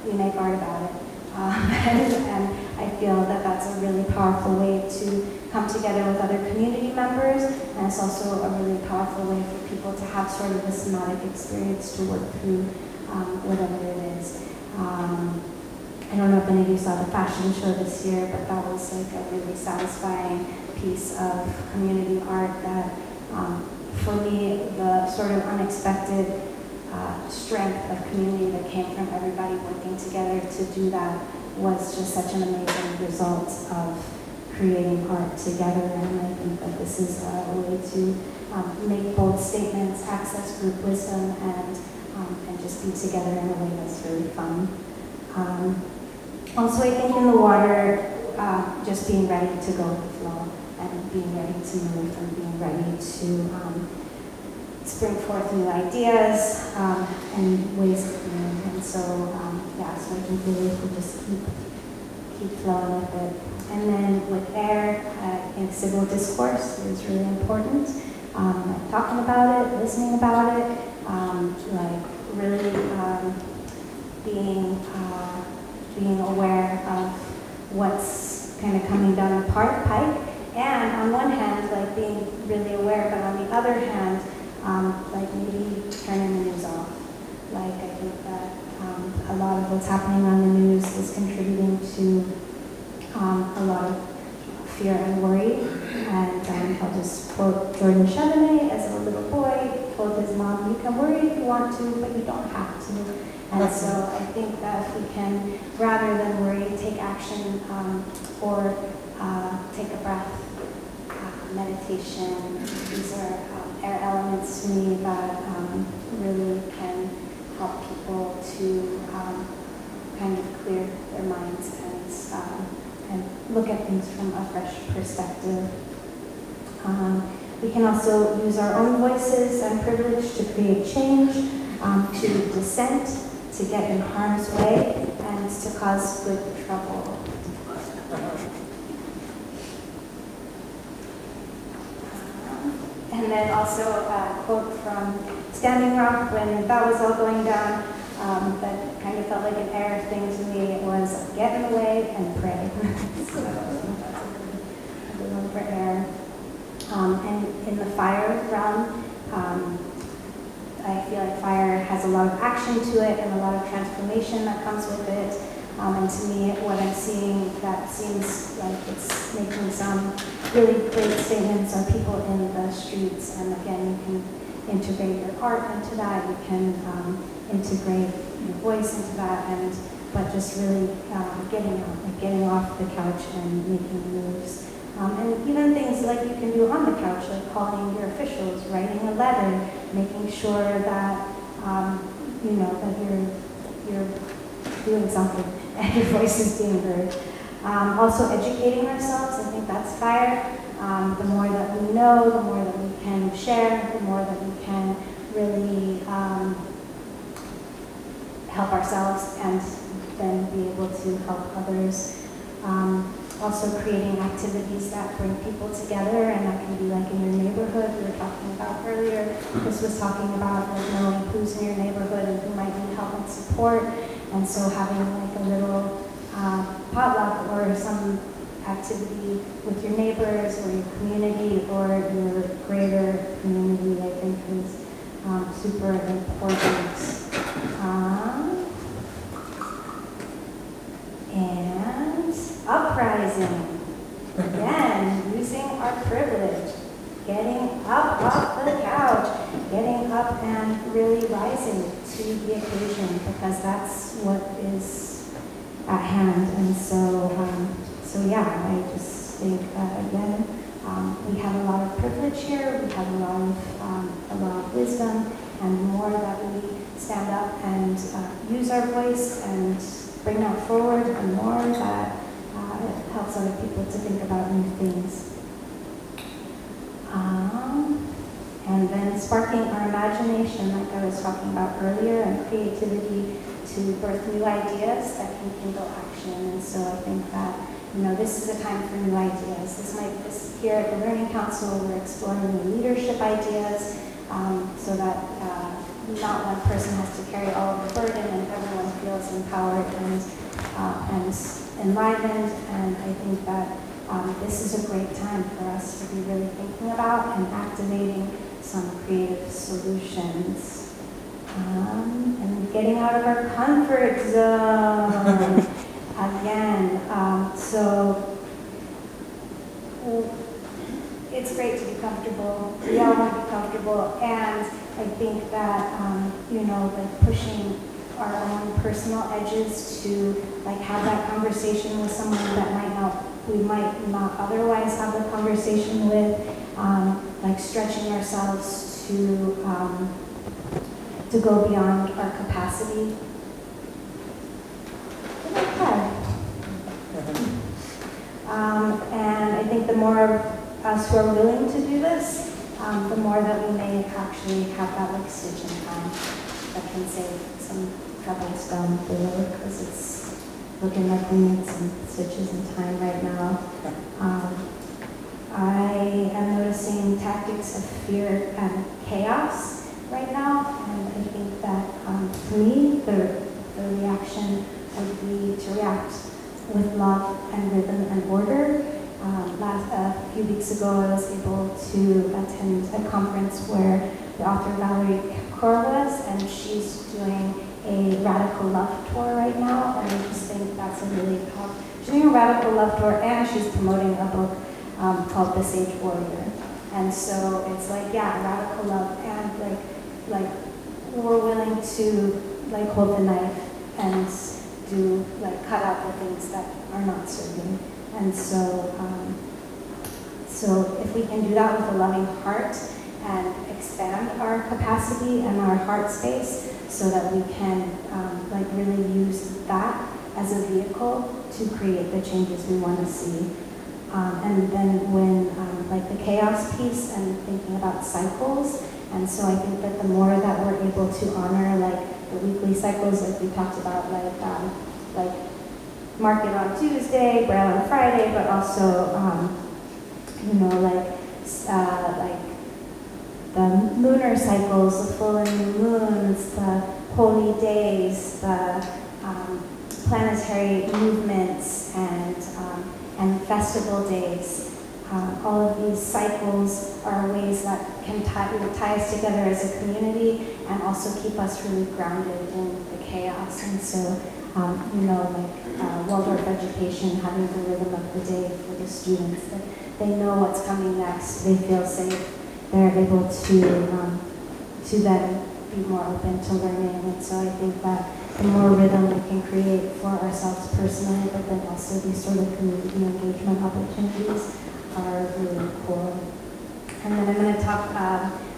we make art about it. And I feel that that's a really powerful way to come together with other community members, and it's also a really powerful way for people to have sort of a somatic experience to work through whatever it is. I don't know if any of you saw the fashion show this year, but that was like a really satisfying piece of community art that, for me, the sort of unexpected strength of community that came from everybody working together to do that was just such an amazing result of creating art together. And I think that this is a way to make bold statements, access group wisdom, and just be together in a way that's really fun. Also, I think in the water, just being ready to go with the flow and being ready to move and being ready to bring forth new ideas and ways of being. And so, so I think really if we just keep flowing with it. And then with air, I think civil discourse is really important. Talking about it, listening about it, really being aware of what's kind of coming down the pike. And on one hand, like being really aware, but on the other hand, maybe turning the news off. Like I think that a lot of what's happening on the news is contributing to a lot of fear and worry. And I'll just quote Jordan Chevalier as a little boy told his mom, "You can worry if you want to, but you don't have to." And so I think that if we can, rather than worry, take action or take a breath, meditation. These are air elements to me that really can help people to kind of clear their minds and look at things from a fresh perspective. We can also use our own voices and privilege to create change, to dissent, to get in harm's way, and to cause good trouble. And then also a quote from Standing Rock, when that was all going down, that kind of felt like an air thing to me. It was get in the way and pray. So that's a good one for air. And in the fire realm, I feel like fire has a lot of action to it and a lot of transformation that comes with it. And to me, what I'm seeing that seems like it's making some really great statements are people in the streets. And again, you can integrate your art into that, you can integrate your voice into that, but just really getting off the couch and making moves. And even things like you can do on the couch, like calling your officials, writing a letter, making sure that that you're doing something and your voice is being heard. Also educating ourselves, I think that's fire. The more that we know, the more that we can share, the more that we can really help ourselves and then be able to help others. Also creating activities that bring people together, and that can be like in your neighborhood we were talking about earlier. Chris was talking about like knowing who's in your neighborhood and who might need help and support, and so having like a little potluck or some activity with your neighbors or your community or your greater community, I think is super important. And uprising. Again, using our privilege. Getting up off the couch. Getting up and really rising to the occasion, because that's what is at hand. And so yeah, I just think again, we have a lot of privilege here. We have a lot of wisdom, and the more that we stand up and use our voice and bring that forward, the more that it helps other people to think about new things. And then sparking our imagination, like I was talking about earlier, and creativity to birth new ideas that can kindle action. And so I think that, this is a time for new ideas. This here at the Learning Council, we're exploring new leadership ideas, so that not one person has to carry all of the burden, and everyone feels empowered and enlivened. And I think that this is a great time for us to be really thinking about and activating some creative solutions. And getting out of our comfort zone again. So it's great to be comfortable. We all want to be comfortable, and I think that like pushing our own personal edges to like have that conversation with someone that we might not otherwise have the conversation with, like stretching ourselves to go beyond our capacity. And I think the more of us who are willing to do this, the more that we may actually have that like stitching time that can save some troubles down the road, because it's looking like we need some stitches in time right now. I am noticing tactics of fear and chaos right now, and I think that to me the reaction would be to react with love and rhythm and order. A few weeks ago, I was able to attend a conference where the author Valerie Kaur was, and she's doing a radical love tour right now, and I just think that's a really powerful. She's doing a radical love tour, and she's promoting a book called The Sage Warrior. And so it's like, yeah, radical love, and like we're willing to like hold the knife and do like cut out the things that are not serving. And so if we can do that with a loving heart and expand our capacity and our heart space, so that we can like really use that as a vehicle to create the changes we want to see. And then when like the chaos piece and thinking about cycles, and so I think that the more that we're able to honor like the weekly cycles, like we talked about, like market on Tuesday, bread on Friday, but also like the lunar cycles, the full and new moons, the holy days, the planetary movements, and festival days. All of these cycles are ways that can tie us together as a community, and also keep us really grounded in the chaos. And so Waldorf education, having the rhythm of the day for the students, that they know what's coming next, they feel safe, they're able to then be more open to learning. And so I think that the more rhythm we can create for ourselves personally, but then also these sort of community engagement opportunities are really cool. And then I'm going to talk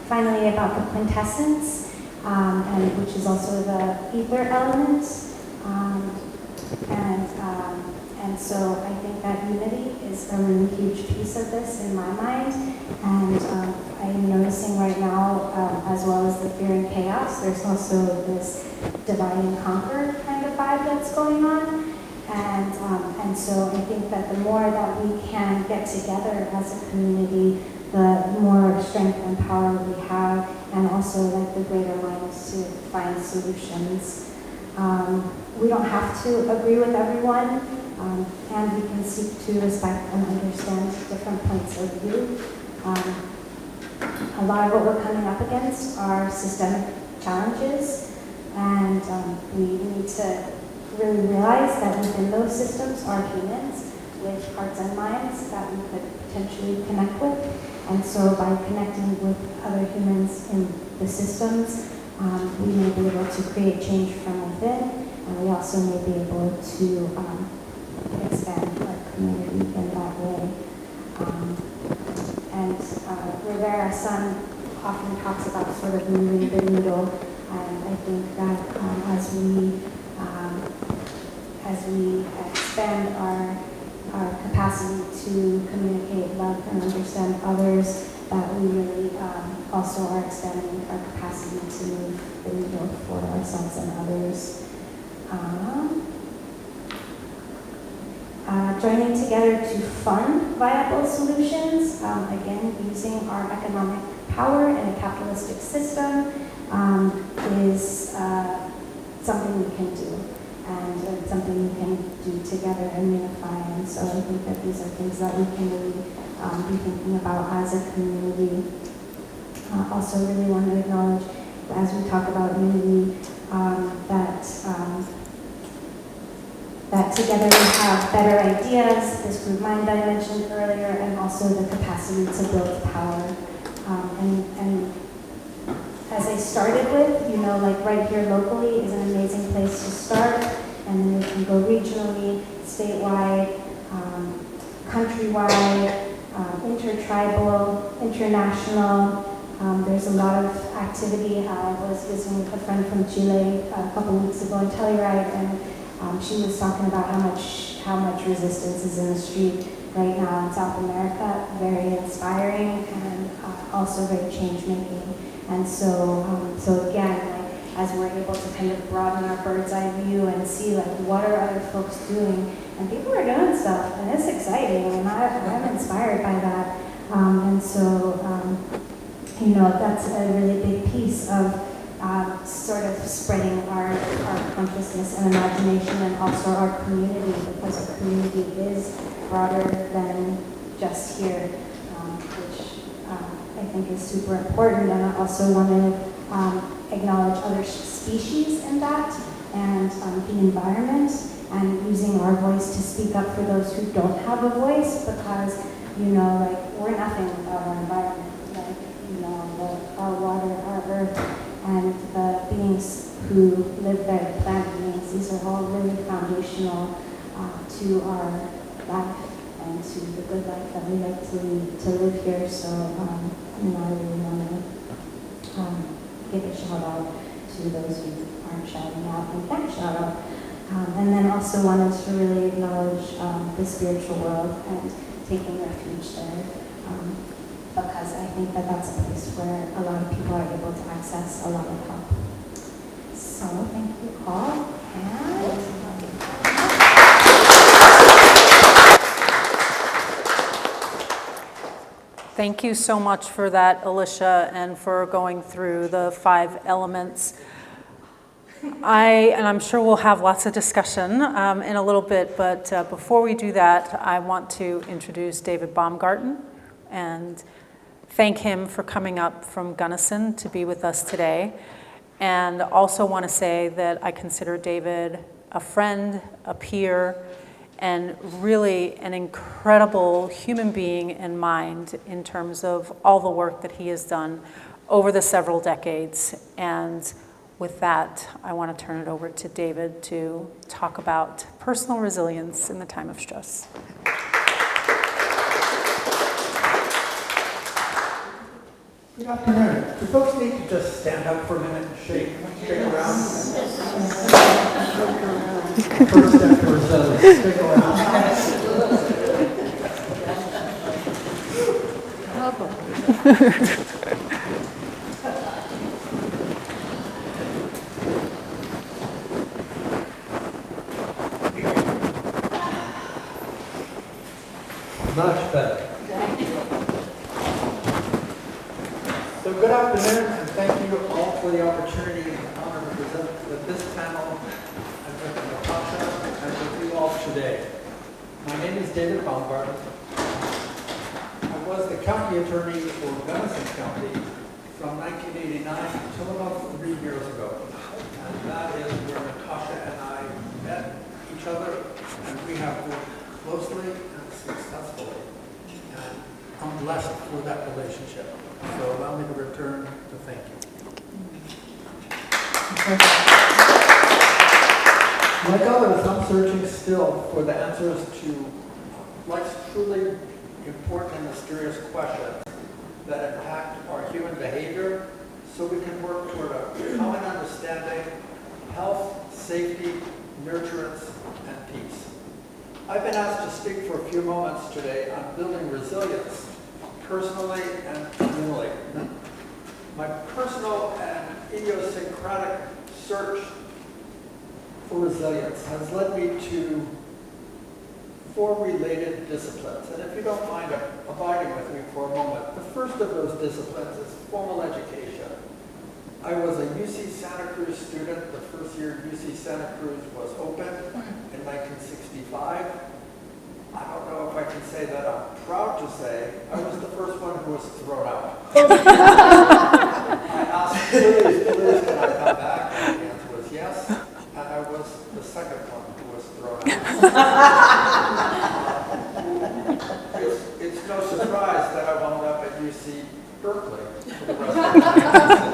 finally about the quintessence, which is also the ether element. And so I think that unity is a really huge piece of this in my mind. And I'm noticing right now, as well as the fear and chaos, there's also this divide and conquer kind of vibe that's going on. And so I think that the more that we can get together as a community, the more strength and power we have, and also like the greater minds to find solutions. We don't have to agree with everyone, and we can seek to respect and understand different points of view. A lot of what we're coming up against are systemic challenges, and we need to really realize that within those systems are humans with hearts and minds that we could potentially connect with. And so by connecting with other humans in the systems, we may be able to create change from within, and we also may be able to expand our community in that way. Rivera Sun often talks about sort of moving the needle, and I think that as we expand our capacity to communicate love and understand others, that we really also are expanding our capacity to move the needle for ourselves and others. Joining together to fund viable solutions, again, using our economic power in a capitalistic system is something we can do, and something we can do together and unify. And so I think that these are things that we can really be thinking about as a community. Also really want to acknowledge, as we talk about unity, that together we have better ideas, this group mind I mentioned earlier, and also the capacity to build power. And as I started with, like right here locally is an amazing place to start, and then we can go regionally, statewide, countrywide, intertribal, international. There's a lot of activity. I was visiting with a friend from Chile a couple weeks ago in Telluride, and she was talking about how much resistance is in the street right now in South America. Very inspiring and also very change-making. And so again, like, as we're able to kind of broaden our bird's eye view and see like what are other folks doing, and people are doing stuff, and it's exciting, and I'm inspired by that. That's a really big piece of sort of spreading our consciousness and imagination, and also our community, because our community is broader than just here, which I think is super important. And I also want to acknowledge other species in that, and the environment, and using our voice to speak up for those who don't have a voice, because we're nothing without our environment. Our water, our earth, and the beings who live there, plant beings, these are all really foundational to our life and to the good life that we like to live here. So, I really want to give a shout out to those who aren't shouting out and can shout out. And then also wanted to really acknowledge the spiritual world and taking refuge there. Because I think that that's a place where a lot of people are able to access a lot of help. So thank you all. Thank you so much for that, Alicia, and for going through the 5 elements. And I'm sure we'll have lots of discussion in a little bit, but before we do that, I want to introduce David Baumgarten and thank him for coming up from Gunnison to be with us today. And also want to say that I consider David a friend, a peer, and really an incredible human being and mind in terms of all the work that he has done over the several decades. And with that, I want to turn it over to David to talk about personal resilience in the time of stress. Good afternoon. Do folks need to just stand up for a minute and shake around? First step to resilience, shake around. Much better. So good afternoon, and thank you all for the opportunity and honor to present with this panel and with Natasha and with you all today. My name is David Baumgarten. I was the county attorney for Gunnison County from 1989 until about 3 years ago. And that is where Natasha and I met each other, and we have worked closely and successfully. And I'm blessed for that relationship. So allow me to return to thank you. Like others, I'm searching still for the answers to life's truly important and mysterious questions that impact our human behavior so we can work toward a common understanding, health, safety, nurturance, and peace. I've been asked to speak for a few moments today on building resilience, personally and communally. My personal and idiosyncratic search for resilience has led me to 4 related disciplines. And if you don't mind abiding with me for a moment, the first of those disciplines is formal education. I was a UC Santa Cruz student. The first year UC Santa Cruz was open in 1965. I don't know if I can say that I'm proud to say I was the first one who was thrown out. I asked, please, can I come back? And the answer was yes. And I was the second one who was thrown out. It's no surprise that I wound up at UC Berkeley for the rest of my life.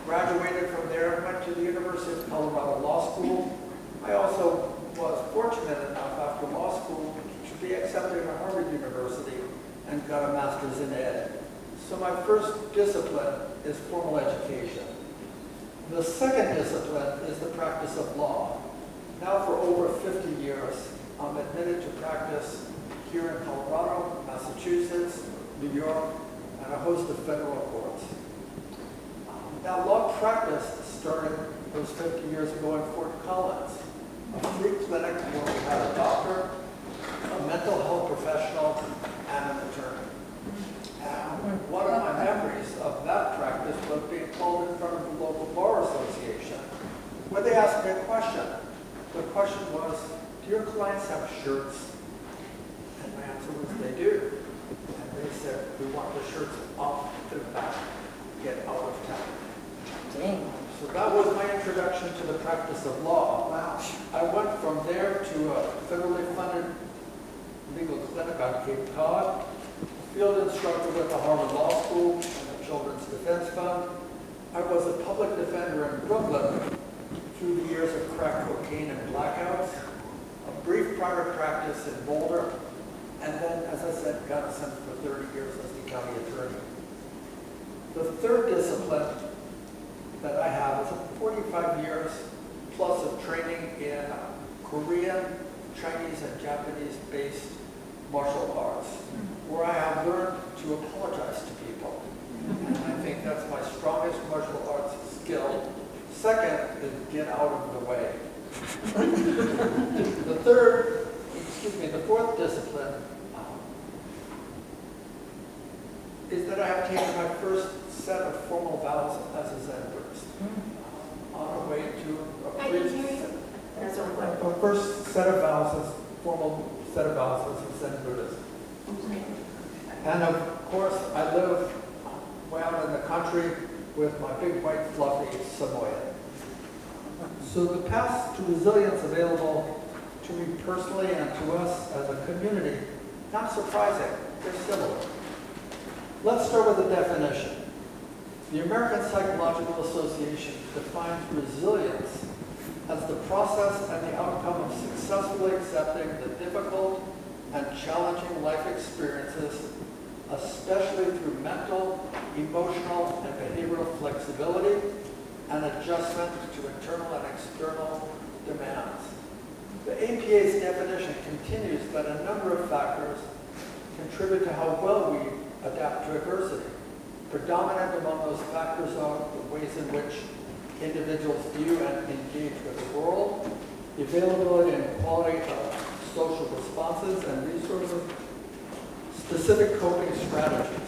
Graduated from there, went to the University of Colorado Law School. I also was fortunate enough after law school to be accepted at Harvard University and got a master's in ed. So my first discipline is formal education. The second discipline is the practice of law. Now for over 50 years, I'm admitted to practice here in Colorado, Massachusetts, New York, and a host of federal courts. Now law practice started those 50 years ago in Fort Collins, a free clinic where we had a doctor, a mental health professional, and an attorney. And one of my memories of that practice was being called in front of the local bar association, where they asked me a question. The question was, do your clients have shirts? And my answer was, they do. And they said, we want the shirts off to the back, get out of town. Dang. So that was my introduction to the practice of law. Wow. I went from there to a federally funded legal clinic on Cape Cod, a field instructor with the Harvard Law School and the Children's Defense Fund. I was a public defender in Brooklyn through the years of crack cocaine and blackouts, a brief private practice in Boulder, and then, as I said, Gunnison for 30 years as the county attorney. The third discipline that I have is 45 years plus of training in Korean, Chinese, and Japanese-based martial arts, where I have learned to apologize to people. And I think that's my strongest martial arts skill. Second is get out of the way. The fourth discipline is that I have taken my first set of formal vows as a Zen Buddhist. On our way to a first set of vows, formal set of vows as a Zen Buddhist. And of course, I live way out in the country with my big white fluffy Samoyed. So the paths to resilience available to me personally and to us as a community, not surprising, they're similar. Let's start with the definition. The American Psychological Association defines resilience as the process and the outcome of successfully accepting the difficult and challenging life experiences, especially through mental, emotional, and behavioral flexibility and adjustment to internal and external demands. The APA's definition continues that a number of factors contribute to how well we adapt to adversity. Predominant among those factors are the ways in which individuals view and engage with the world, the availability and quality of social responses and resources, specific coping strategies.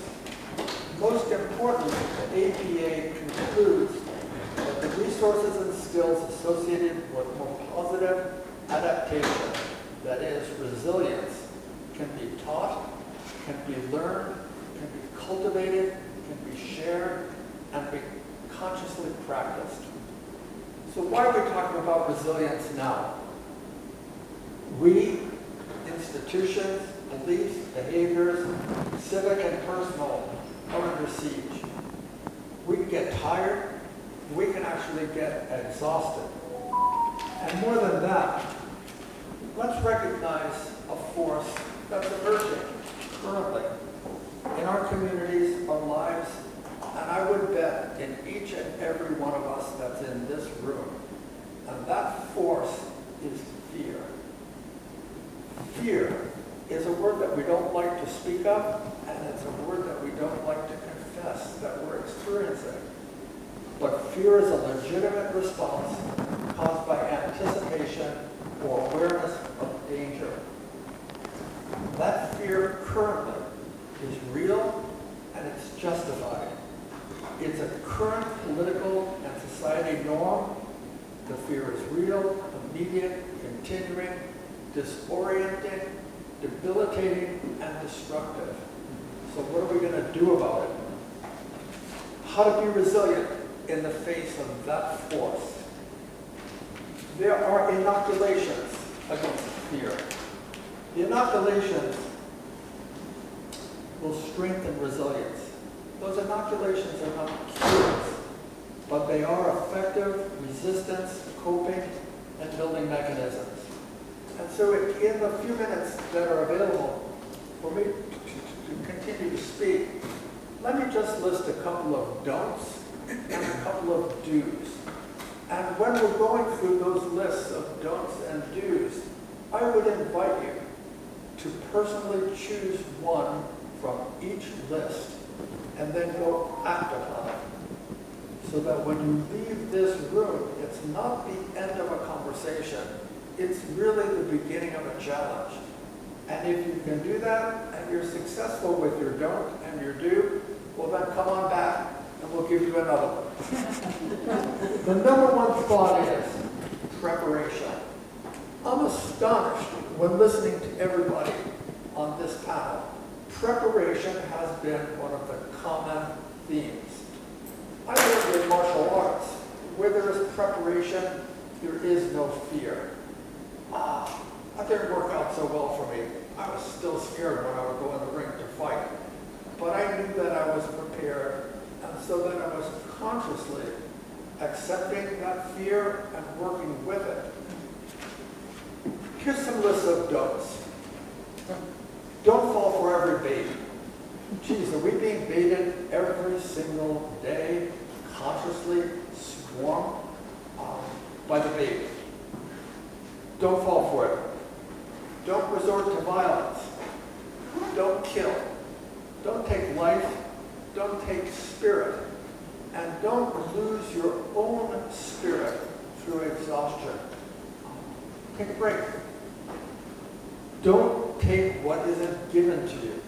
Most importantly, the APA concludes that the resources and skills associated with more positive adaptation, that is, resilience, can be taught, can be learned, can be cultivated, can be shared, and be consciously practiced. So why are we talking about resilience now? We, institutions, beliefs, behaviors, civic and personal, are under siege. We can get tired, we can actually get exhausted. And more than that, let's recognize a force that's emerging currently in our communities, our lives, and I would bet in each and every one of us that's in this room. And that force is fear. Fear is a word that we don't like to speak of, and it's a word that we don't like to confess that we're experiencing. But fear is a legitimate response caused by anticipation or awareness of danger. That fear currently is real and it's justified. It's a current political and society norm. The fear is real, immediate, continuing, disorienting, debilitating, and destructive. So what are we going to do about it? How to be resilient in the face of that force? There are inoculations against fear. The inoculations will strengthen resilience. Those inoculations are not cures, but they are effective resistance, coping, and building mechanisms. And so in the few minutes that are available for me to continue to speak, let me just list a couple of don'ts and a couple of do's. And when we're going through those lists of don'ts and do's, I would invite you to personally choose one from each list and then go act upon it. So that when you leave this room, it's not the end of a conversation. It's really the beginning of a challenge. And if you can do that and you're successful with your don't and your do, well then come on back and we'll give you another one. The number one thought is preparation. I'm astonished when listening to everybody on this panel. Preparation has been one of the common themes. I learned in martial arts, where there is preparation, there is no fear. That didn't work out so well for me. I was still scared when I would go in the ring to fight. But I knew that I was prepared, and so that I was consciously accepting that fear and working with it. Here's some lists of don'ts. Don't fall for every bait. Geez, are we being baited every single day, consciously swarmed by the bait? Don't fall for it. Don't resort to violence. Don't kill. Don't take life. Don't take spirit. And don't lose your own spirit through exhaustion. Take a break. Don't take what isn't given to you.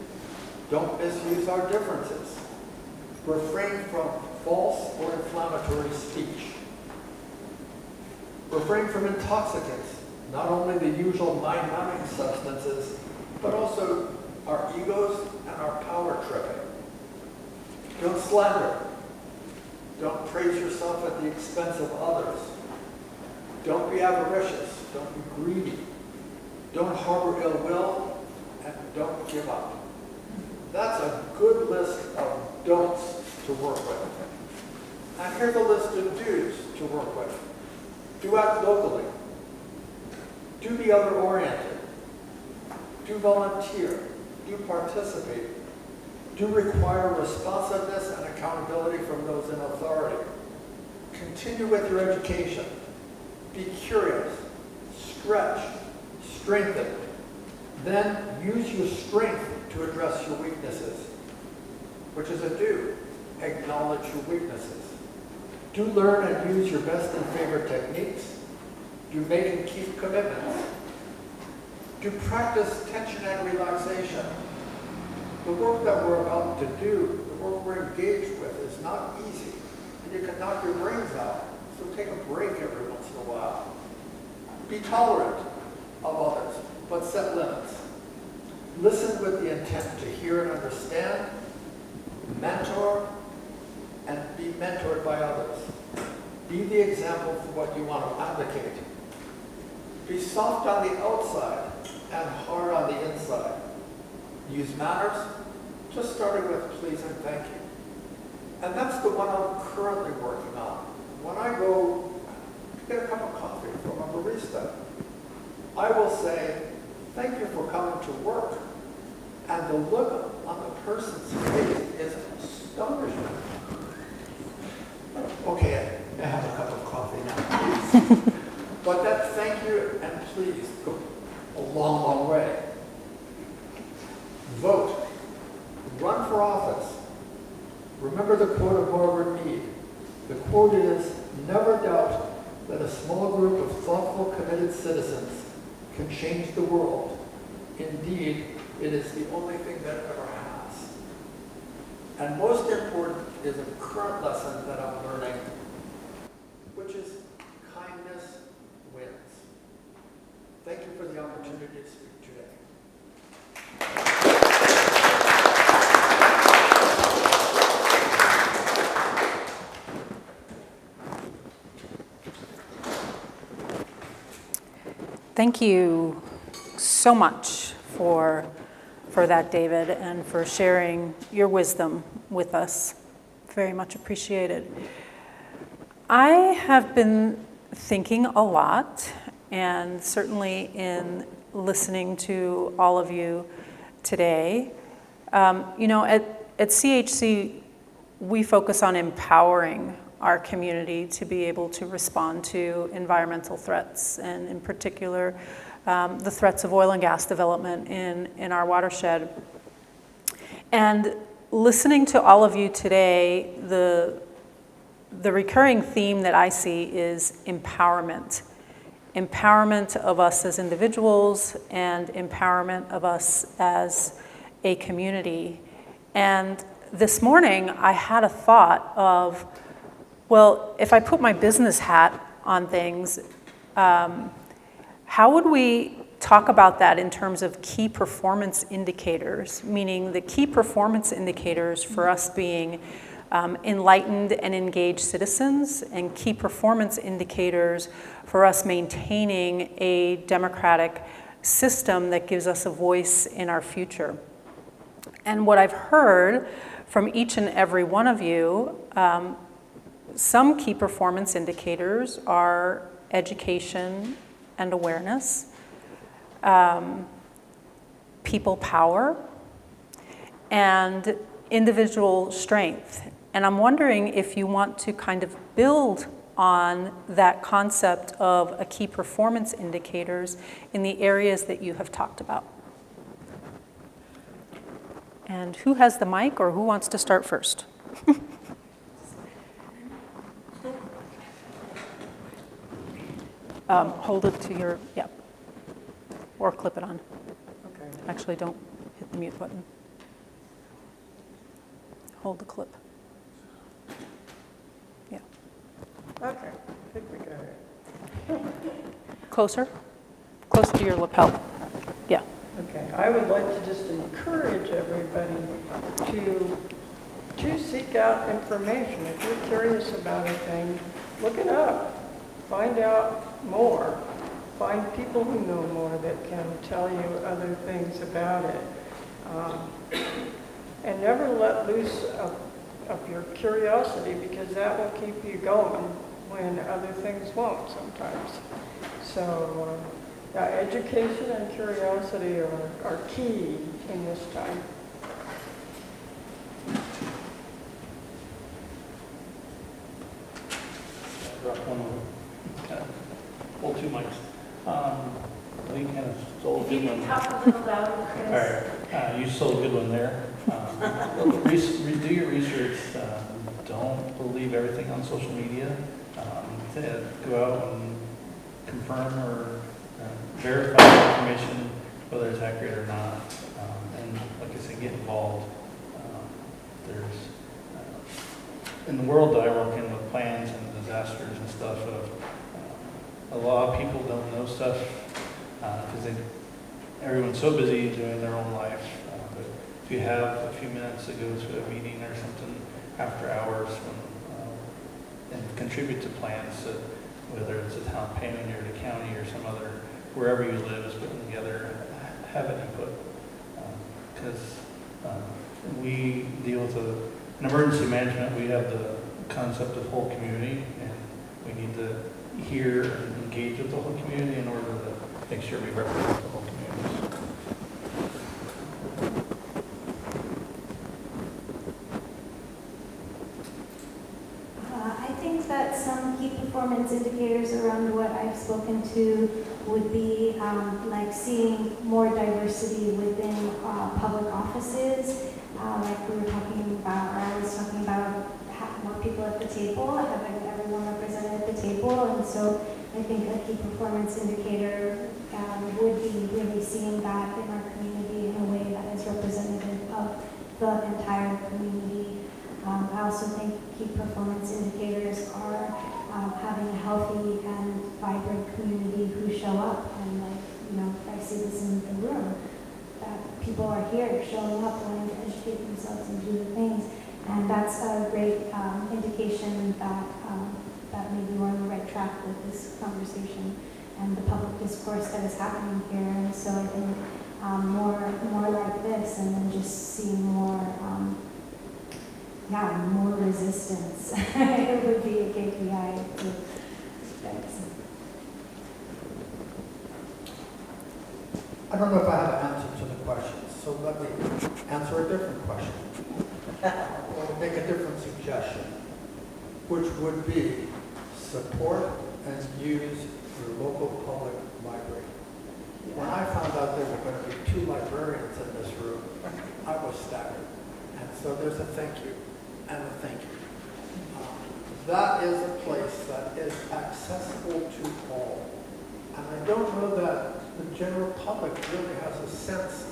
Don't misuse our differences. Refrain from false or inflammatory speech. Refrain from intoxicants, not only the usual mind-numbing substances, but also our egos and our power tripping. Don't slander. Don't praise yourself at the expense of others. Don't be avaricious. Don't be greedy. Don't harbor ill will, and don't give up. That's a good list of don'ts to work with. And here's a list of do's to work with. Do act locally. Do be other-oriented. Do volunteer. Do participate. Do require responsiveness and accountability from those in authority. Continue with your education. Be curious. Stretch. Strengthen. Then use your strength to address your weaknesses, which is a do. Acknowledge your weaknesses. Do learn and use your best and favorite techniques. Do make and keep commitments. Do practice tension and relaxation. The work that we're about to do, the work we're engaged with, is not easy. And you can knock your brains out. So take a break every once in a while. Be tolerant of others, but set limits. Listen with the intent to hear and understand. Mentor and be mentored by others. Be the example for what you want to advocate. Be soft on the outside and hard on the inside. Use manners, just starting with please and thank you. And that's the one I'm currently working on. When I go to get a cup of coffee from a barista, I will say, thank you for coming to work. And the look on the person's face is astonishing. Okay, I have a cup of coffee now, please. But that thank you and please go a long, long way. Vote. Run for office. Remember the quote of Margaret Mead. The quote is, never doubt that a small group of thoughtful, committed citizens can change the world. Indeed, it is the only thing that it ever has. And most important is a current lesson that I'm learning, which is kindness wins. Thank you for the opportunity to speak today. Thank you so much for that, David, and for sharing your wisdom with us. Very much appreciated. I have been thinking a lot, and certainly in listening to all of you today. At CHC, we focus on empowering our community to be able to respond to environmental threats, and in particular, the threats of oil and gas development in our watershed. And listening to all of you today, the recurring theme that I see is empowerment. Empowerment of us as individuals and empowerment of us as a community. And this morning, I had a thought of, well, if I put my business hat on things, how would we talk about that in terms of key performance indicators, meaning the key performance indicators for us being enlightened and engaged citizens, and key performance indicators for us maintaining a democratic system that gives us a voice in our future. And what I've heard from each and every one of you, some key performance indicators are education and awareness, people power, and individual strength. And I'm wondering if you want to kind of build on that concept of a key performance indicators in the areas that you have talked about. And who has the mic, or who wants to start first? Hold it to your, yeah, or clip it on. Okay. Actually, don't hit the mute button. Hold the clip. Yeah. Okay, I think we got it. Closer? Closer to your lapel. Yeah. Okay, I would like to just encourage everybody to seek out information. If you're curious about a thing, look it up. find out more. Find people who know more that can tell you other things about it. And never let loose of your curiosity, because that will keep you going when other things won't sometimes. So education and curiosity are key in this time. Drop one of kind of hold two mics. We kind of stole a If you good can one. talk a little louder, All Chris. right, you stole a good one there. Do your research. Don't believe everything on social media. Go out and confirm or verify information, whether it's accurate or not. And like I said, get involved. There's in the world that I work in with plans and disasters and stuff, a lot of people don't know stuff because everyone's so busy doing their own life. But if you have a few minutes to go to a meeting or something after hours and contribute to plans, whether it's a town planning or the county or some other, wherever you live is putting together, have an input. Because we deal with in emergency management, we have the concept of whole community, and we need to hear and engage with the whole community in order to make sure we represent the whole community. I think that some key performance indicators around what I've spoken to would be like seeing more diversity within public offices. Like we were talking about, or I was talking about more people at the table, having everyone represented at the table. And so I think a key performance indicator would be really seeing that in our community in a way that is representative of the entire community. I also think key performance indicators are having a healthy and vibrant community who show up. And I see this in the room, that people are here showing up, wanting to educate themselves and do the things. And that's a great indication that maybe we're on the right track with this conversation and the public discourse that is happening here. And so I think more like this, and then just see more resistance. It would be a KPI to fix. I don't know if I have an answer to the question, so let me answer a different question. Or make a different suggestion, which would be support and use your local public library. When I found out there were going to be 2 librarians in this room, I was staggered. And so there's a thank you and a thank you. That is a place that is accessible to all. And I don't know that the general public really has a sense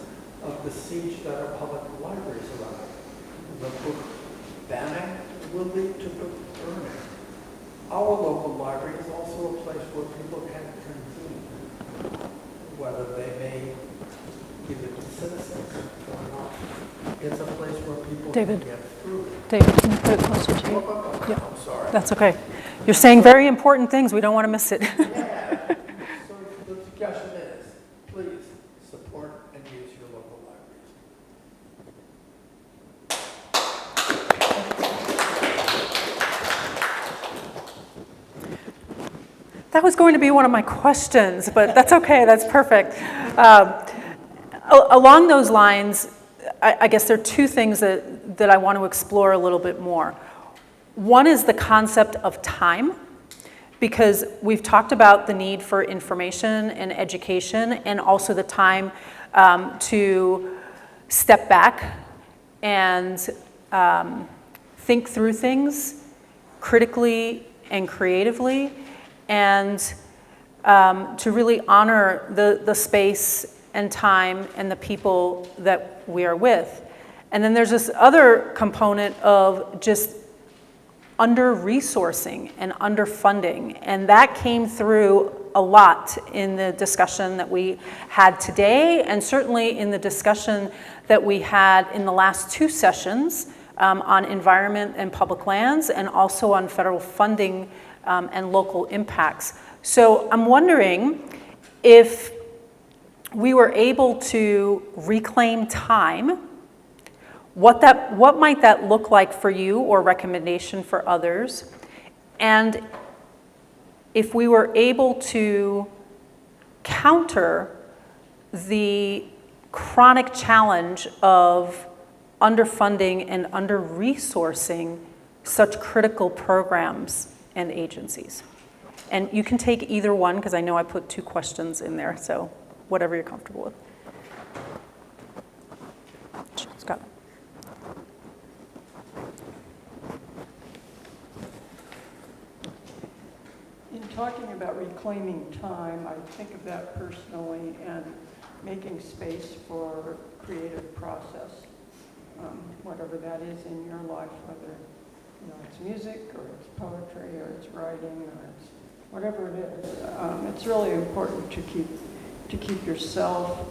of the siege that our public libraries are under. The book banning will lead to book burning. Our local library is also a place where people can convene, whether they may be the citizens or not. It's a place where people David. can get through. David, can you put it closer to you? I'm sorry. That's okay. You're saying very important things. We don't want to miss it. Yeah. So the suggestion is, please support and use your local libraries. That was going to be one of my questions, but that's okay. That's perfect. Along those lines, I guess there are 2 things that I want to explore a little bit more. One is the concept of time, because we've talked about the need for information and education, and also the time to step back and think through things critically and creatively, and to really honor the space and time and the people that we are with. And then there's this other component of just under-resourcing and underfunding, and that came through a lot in the discussion that we had today, and certainly in the discussion that we had in the last 2 sessions on environment and public lands, and also on federal funding and local impacts. So I'm wondering if we were able to reclaim time, what might that look like for you or recommendation for others? And if we were able to counter the chronic challenge of underfunding and under-resourcing such critical programs and agencies. And you can take either one, because I know I put 2 questions in there, so whatever you're comfortable with. Scott. In talking about reclaiming time, I think of that personally and making space for creative process, whatever that is in your life, whether it's music or it's poetry or it's writing or it's whatever it is. It's really important to keep yourself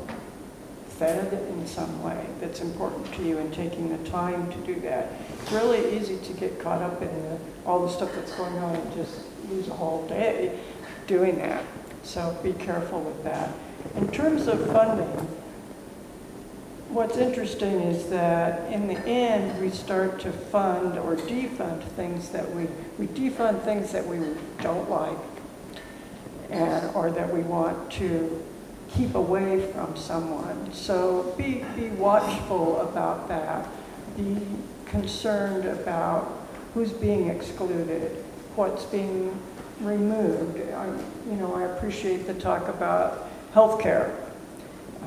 fed in some way that's important to you and taking the time to do that. It's really easy to get caught up in all the stuff that's going on and just lose a whole day doing that. So be careful with that. In terms of funding, what's interesting is that in the end, we start to fund or defund things that we defund things that we don't like or that we want to keep away from someone. So be watchful about that. Be concerned about who's being excluded, what's being removed. I appreciate the talk about healthcare.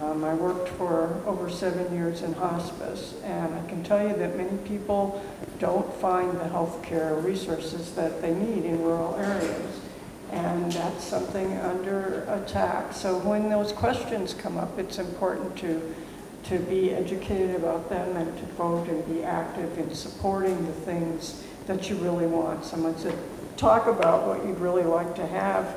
I worked for over 7 years in hospice, and I can tell you that many people don't find the healthcare resources that they need in rural areas. And that's something under attack. So when those questions come up, it's important to be educated about them and to vote and be active in supporting the things that you really want. Someone said, talk about what you'd really like to have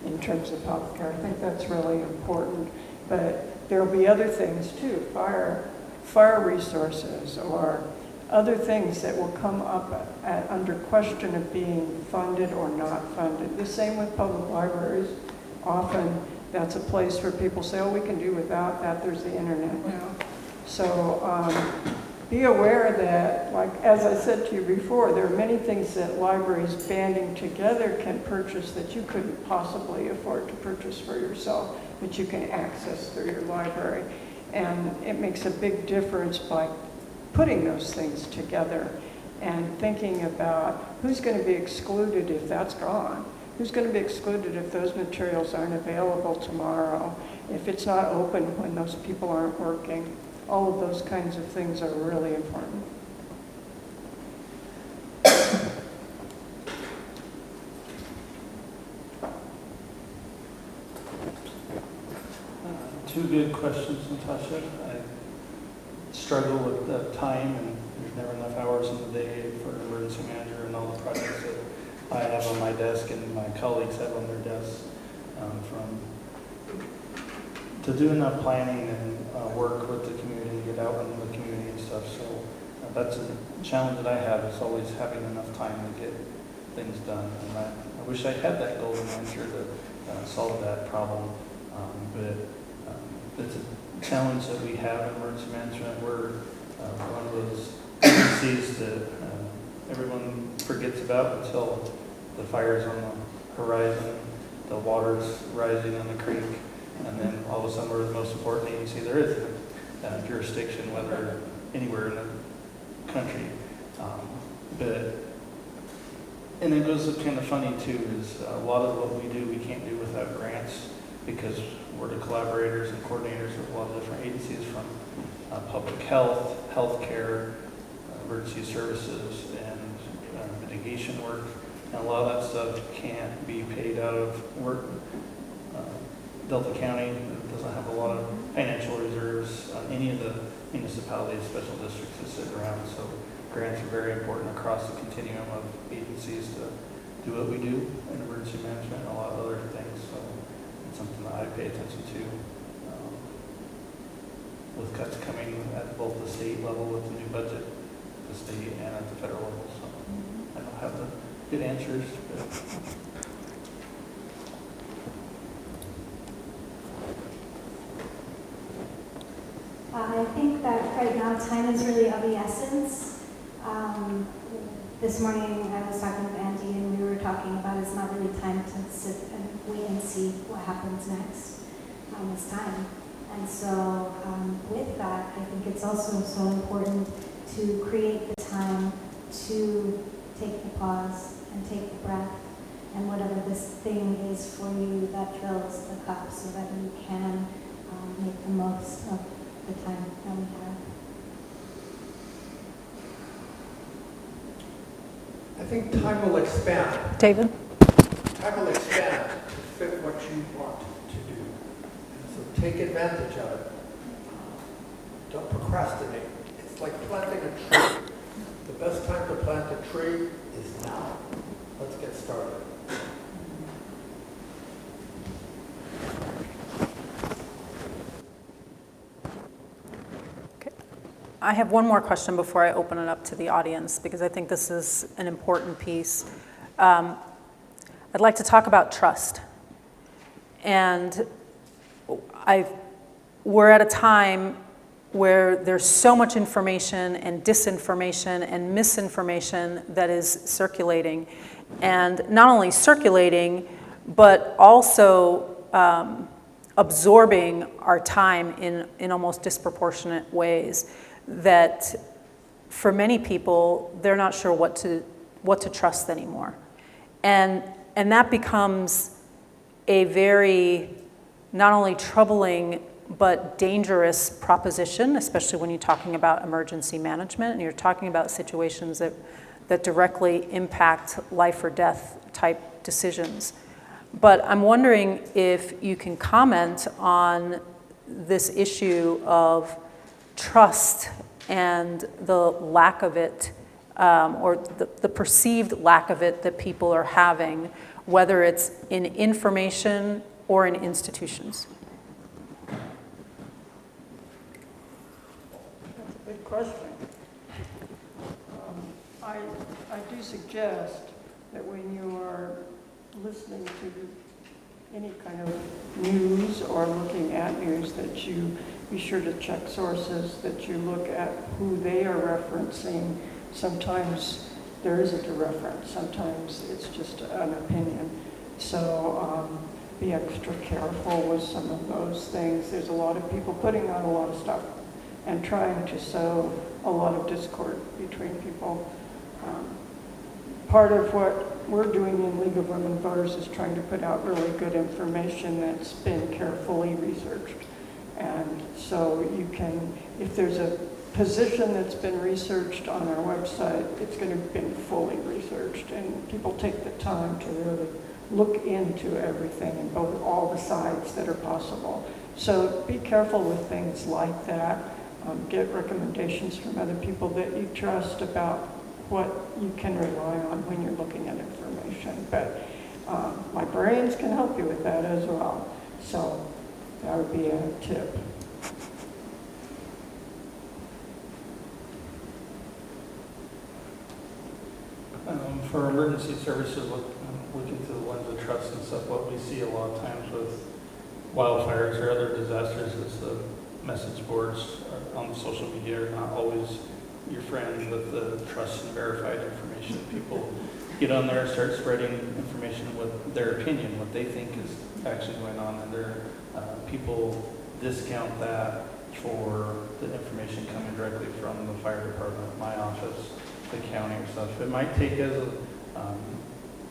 in terms of healthcare. I think that's really important. But there'll be other things too, fire resources or other things that will come up under question of being funded or not funded. The same with public libraries. Often that's a place where people say, oh, we can do without that. There's the internet now. So be aware that, like as I said to you before, there are many things that libraries banding together can purchase that you couldn't possibly afford to purchase for yourself, that you can access through your library. And it makes a big difference by putting those things together and thinking about who's going to be excluded if that's gone, who's going to be excluded if those materials aren't available tomorrow, if it's not open when those people aren't working. All of those kinds of things are really important. Two good questions, Natasha. I struggle with the time, and there's never enough hours in the day for an emergency manager and all the projects that I have on my desk and my colleagues have on their desks. To do enough planning and work with the community, get out into the community and stuff. So that's a challenge that I have, is always having enough time to get things done. And I wish I had that golden answer to solve that problem, but it's a challenge that we have in emergency management. We're one of those agencies that everyone forgets about until the fire's on the horizon, the water's rising on the creek, and then all of a sudden we're the most important agency there is in a jurisdiction, whether anywhere in the country. And it goes kind of funny too, is a lot of what we do we can't do without grants, because we're the collaborators and coordinators with a lot of different agencies, from public health, healthcare, emergency services, and mitigation work. And a lot of that stuff can't be paid out of work. Delta County doesn't have a lot of financial reserves on any of the municipalities, special districts that sit around. So grants are very important across the continuum of agencies to do what we do in emergency management and a lot of other things. So it's something that I pay attention to, with cuts coming at both the state level with the new budget, the state and at the federal level. So I don't have the good answers. I think that right now time is really of the essence. This morning I was talking with Andy and we were talking about it's not really time to sit and wait and see what happens next. It's time. And so with that, I think it's also so important to create the time to take the pause and take the breath and whatever this thing is for you that fills the cup so that you can make the most of the time that we have. I think time will expand. David? Time will expand to fit what you want to do. And so take advantage of it. Don't procrastinate. It's like planting a tree. The best time to plant a tree is now. Let's get started. I have one more question before I open it up to the audience, because I think this is an important piece. I'd like to talk about trust. And we're at a time where there's so much information and disinformation and misinformation that is circulating. And not only circulating, but also absorbing our time in almost disproportionate ways, that for many people, they're not sure what to trust anymore. And that becomes a very not only troubling but dangerous proposition, especially when you're talking about emergency management and you're talking about situations that directly impact life or death type decisions. But I'm wondering if you can comment on this issue of trust and the lack of it, or the perceived lack of it that people are having, whether it's in information or in institutions. That's a big question. I do suggest that when you are listening to any kind of news or looking at news, that you be sure to check sources, that you look at who they are referencing. Sometimes there isn't a reference, sometimes it's just an opinion. So be extra careful with some of those things. There's a lot of people putting out a lot of stuff and trying to sow a lot of discord between people. Part of what we're doing in League of Women Voters is trying to put out really good information that's been carefully researched. And so you can, if there's a position that's been researched on our website, it's going to have been fully researched, and people take the time to really look into everything and both all the sides that are possible. So be careful with things like that. Get recommendations from other people that you trust about what you can rely on when you're looking at information. But librarians can help you with that as well. So that would be a tip. For emergency services, looking to the lens of trust and stuff, what we see a lot of times with wildfires or other disasters is the message boards on social media are not always your friend with the trust and verified information. People get on there and start spreading information with their opinion, what they think is actually going on, and people discount that for the information coming directly from the fire department, my office, the county or stuff. It might take us,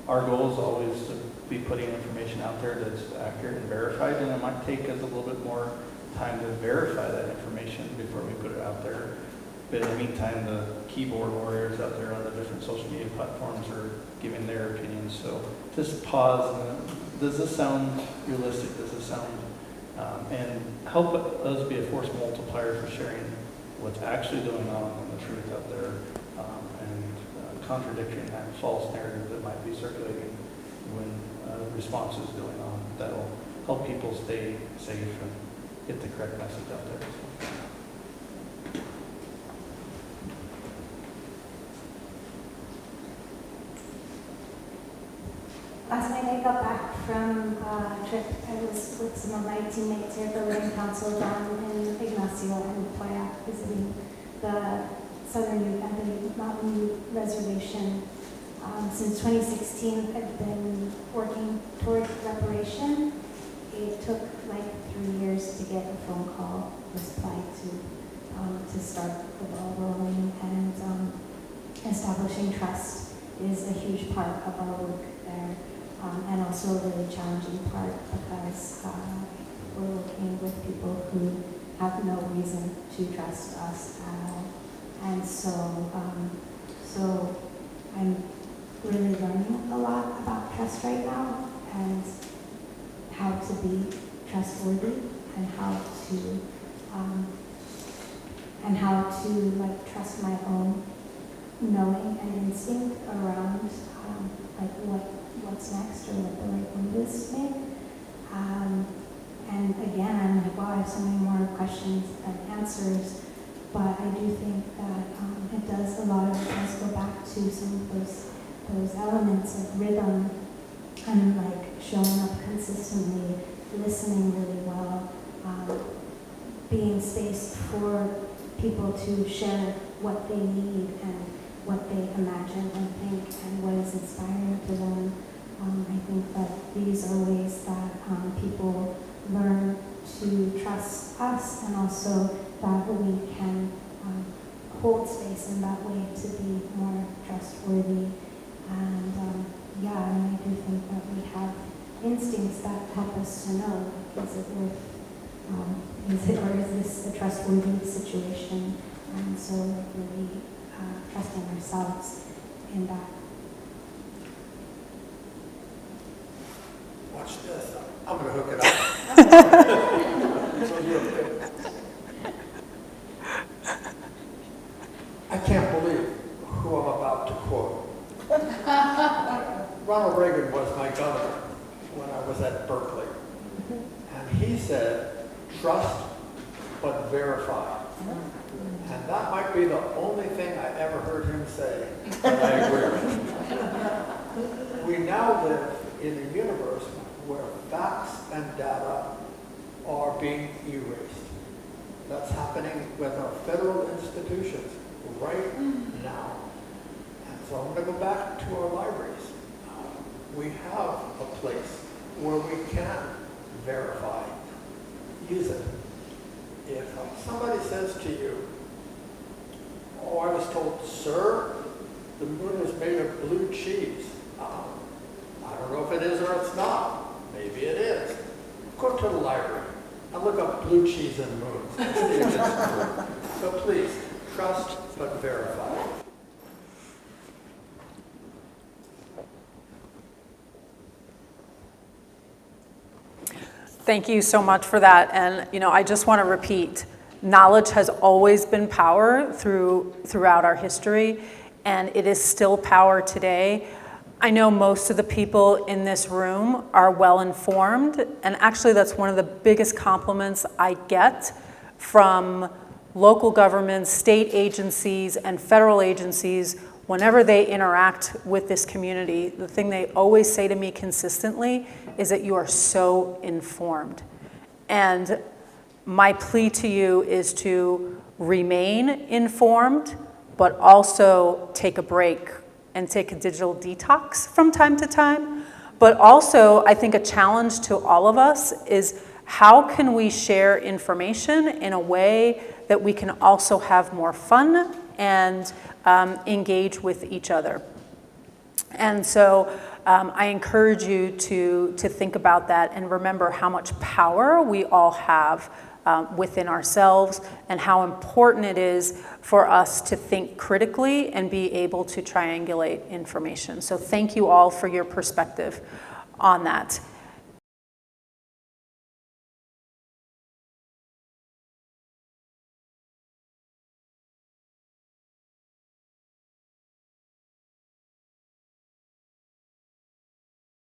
our goal is always to be putting information out there that's accurate and verified, and it might take us a little bit more time to verify that information before we put it out there. But in the meantime, the keyboard warriors out there on the different social media platforms are giving their opinions. So just pause. Does this sound realistic? Does this sound, and help us be a force multiplier for sharing what's actually going on and the truth out there, and contradicting that false narrative that might be circulating when response is going on. That'll help people stay safe and get the correct message out there. Last night I got back from a trip. I was with some of my teammates here at the Living Council down in Ignacio and Poyac, visiting the Southern Ute and the Mountain Ute Reservation. Since 2016, I've been working toward reparation. It took like 3 years to get a phone call reply to start the ball rolling, and establishing trust is a huge part of our work there, and also a really challenging part because we're working with people who have no reason to trust us at all. And so I'm really learning a lot about trust right now, and how to be trustworthy, and how to like trust my own knowing and instinct around like what's next or what the right move is to make. And again, I'm like, wow, I have so many more questions than answers. But I do think that it does, a lot of it does go back to some of those elements of rhythm, and like showing up consistently, listening really well, being spaced for people to share what they need and what they imagine and think and what is inspiring to them. I think that these are ways that people learn to trust us, and also that we can hold space in that way to be more trustworthy. And yeah, and I do think that we have instincts that help us to know, is it worth, or is this a trustworthy situation? And so really trusting ourselves in that. Watch this. I'm going to hook it up. So you're okay. I can't believe who I'm about to quote. Ronald Reagan was my governor when I was at Berkeley. And he said, trust but verify. And that might be the only thing I ever heard him say that I agree with. We now live in a universe where facts and data are being erased. That's happening with our federal institutions right now. And so I'm going to go back to our libraries. We have a place where we can verify, use it. If somebody says to you, oh, I was told, sir, the moon is made of blue cheese. I don't know if it is or it's not. Maybe it is. Go to the library and look up blue cheese and moons and see if it's true. So please, trust but verify. Thank you so much for that. And, I just want to repeat, knowledge has always been power throughout our history, and it is still power today. I know most of the people in this room are well informed, and actually that's one of the biggest compliments I get from local governments, state agencies, and federal agencies whenever they interact with this community. The thing they always say to me consistently is that you are so informed. And my plea to you is to remain informed, but also take a break and take a digital detox from time to time. But also, I think a challenge to all of us is how can we share information in a way that we can also have more fun and engage with each other. And so I encourage you to think about that and remember how much power we all have within ourselves, and how important it is for us to think critically and be able to triangulate information. So thank you all for your perspective on that.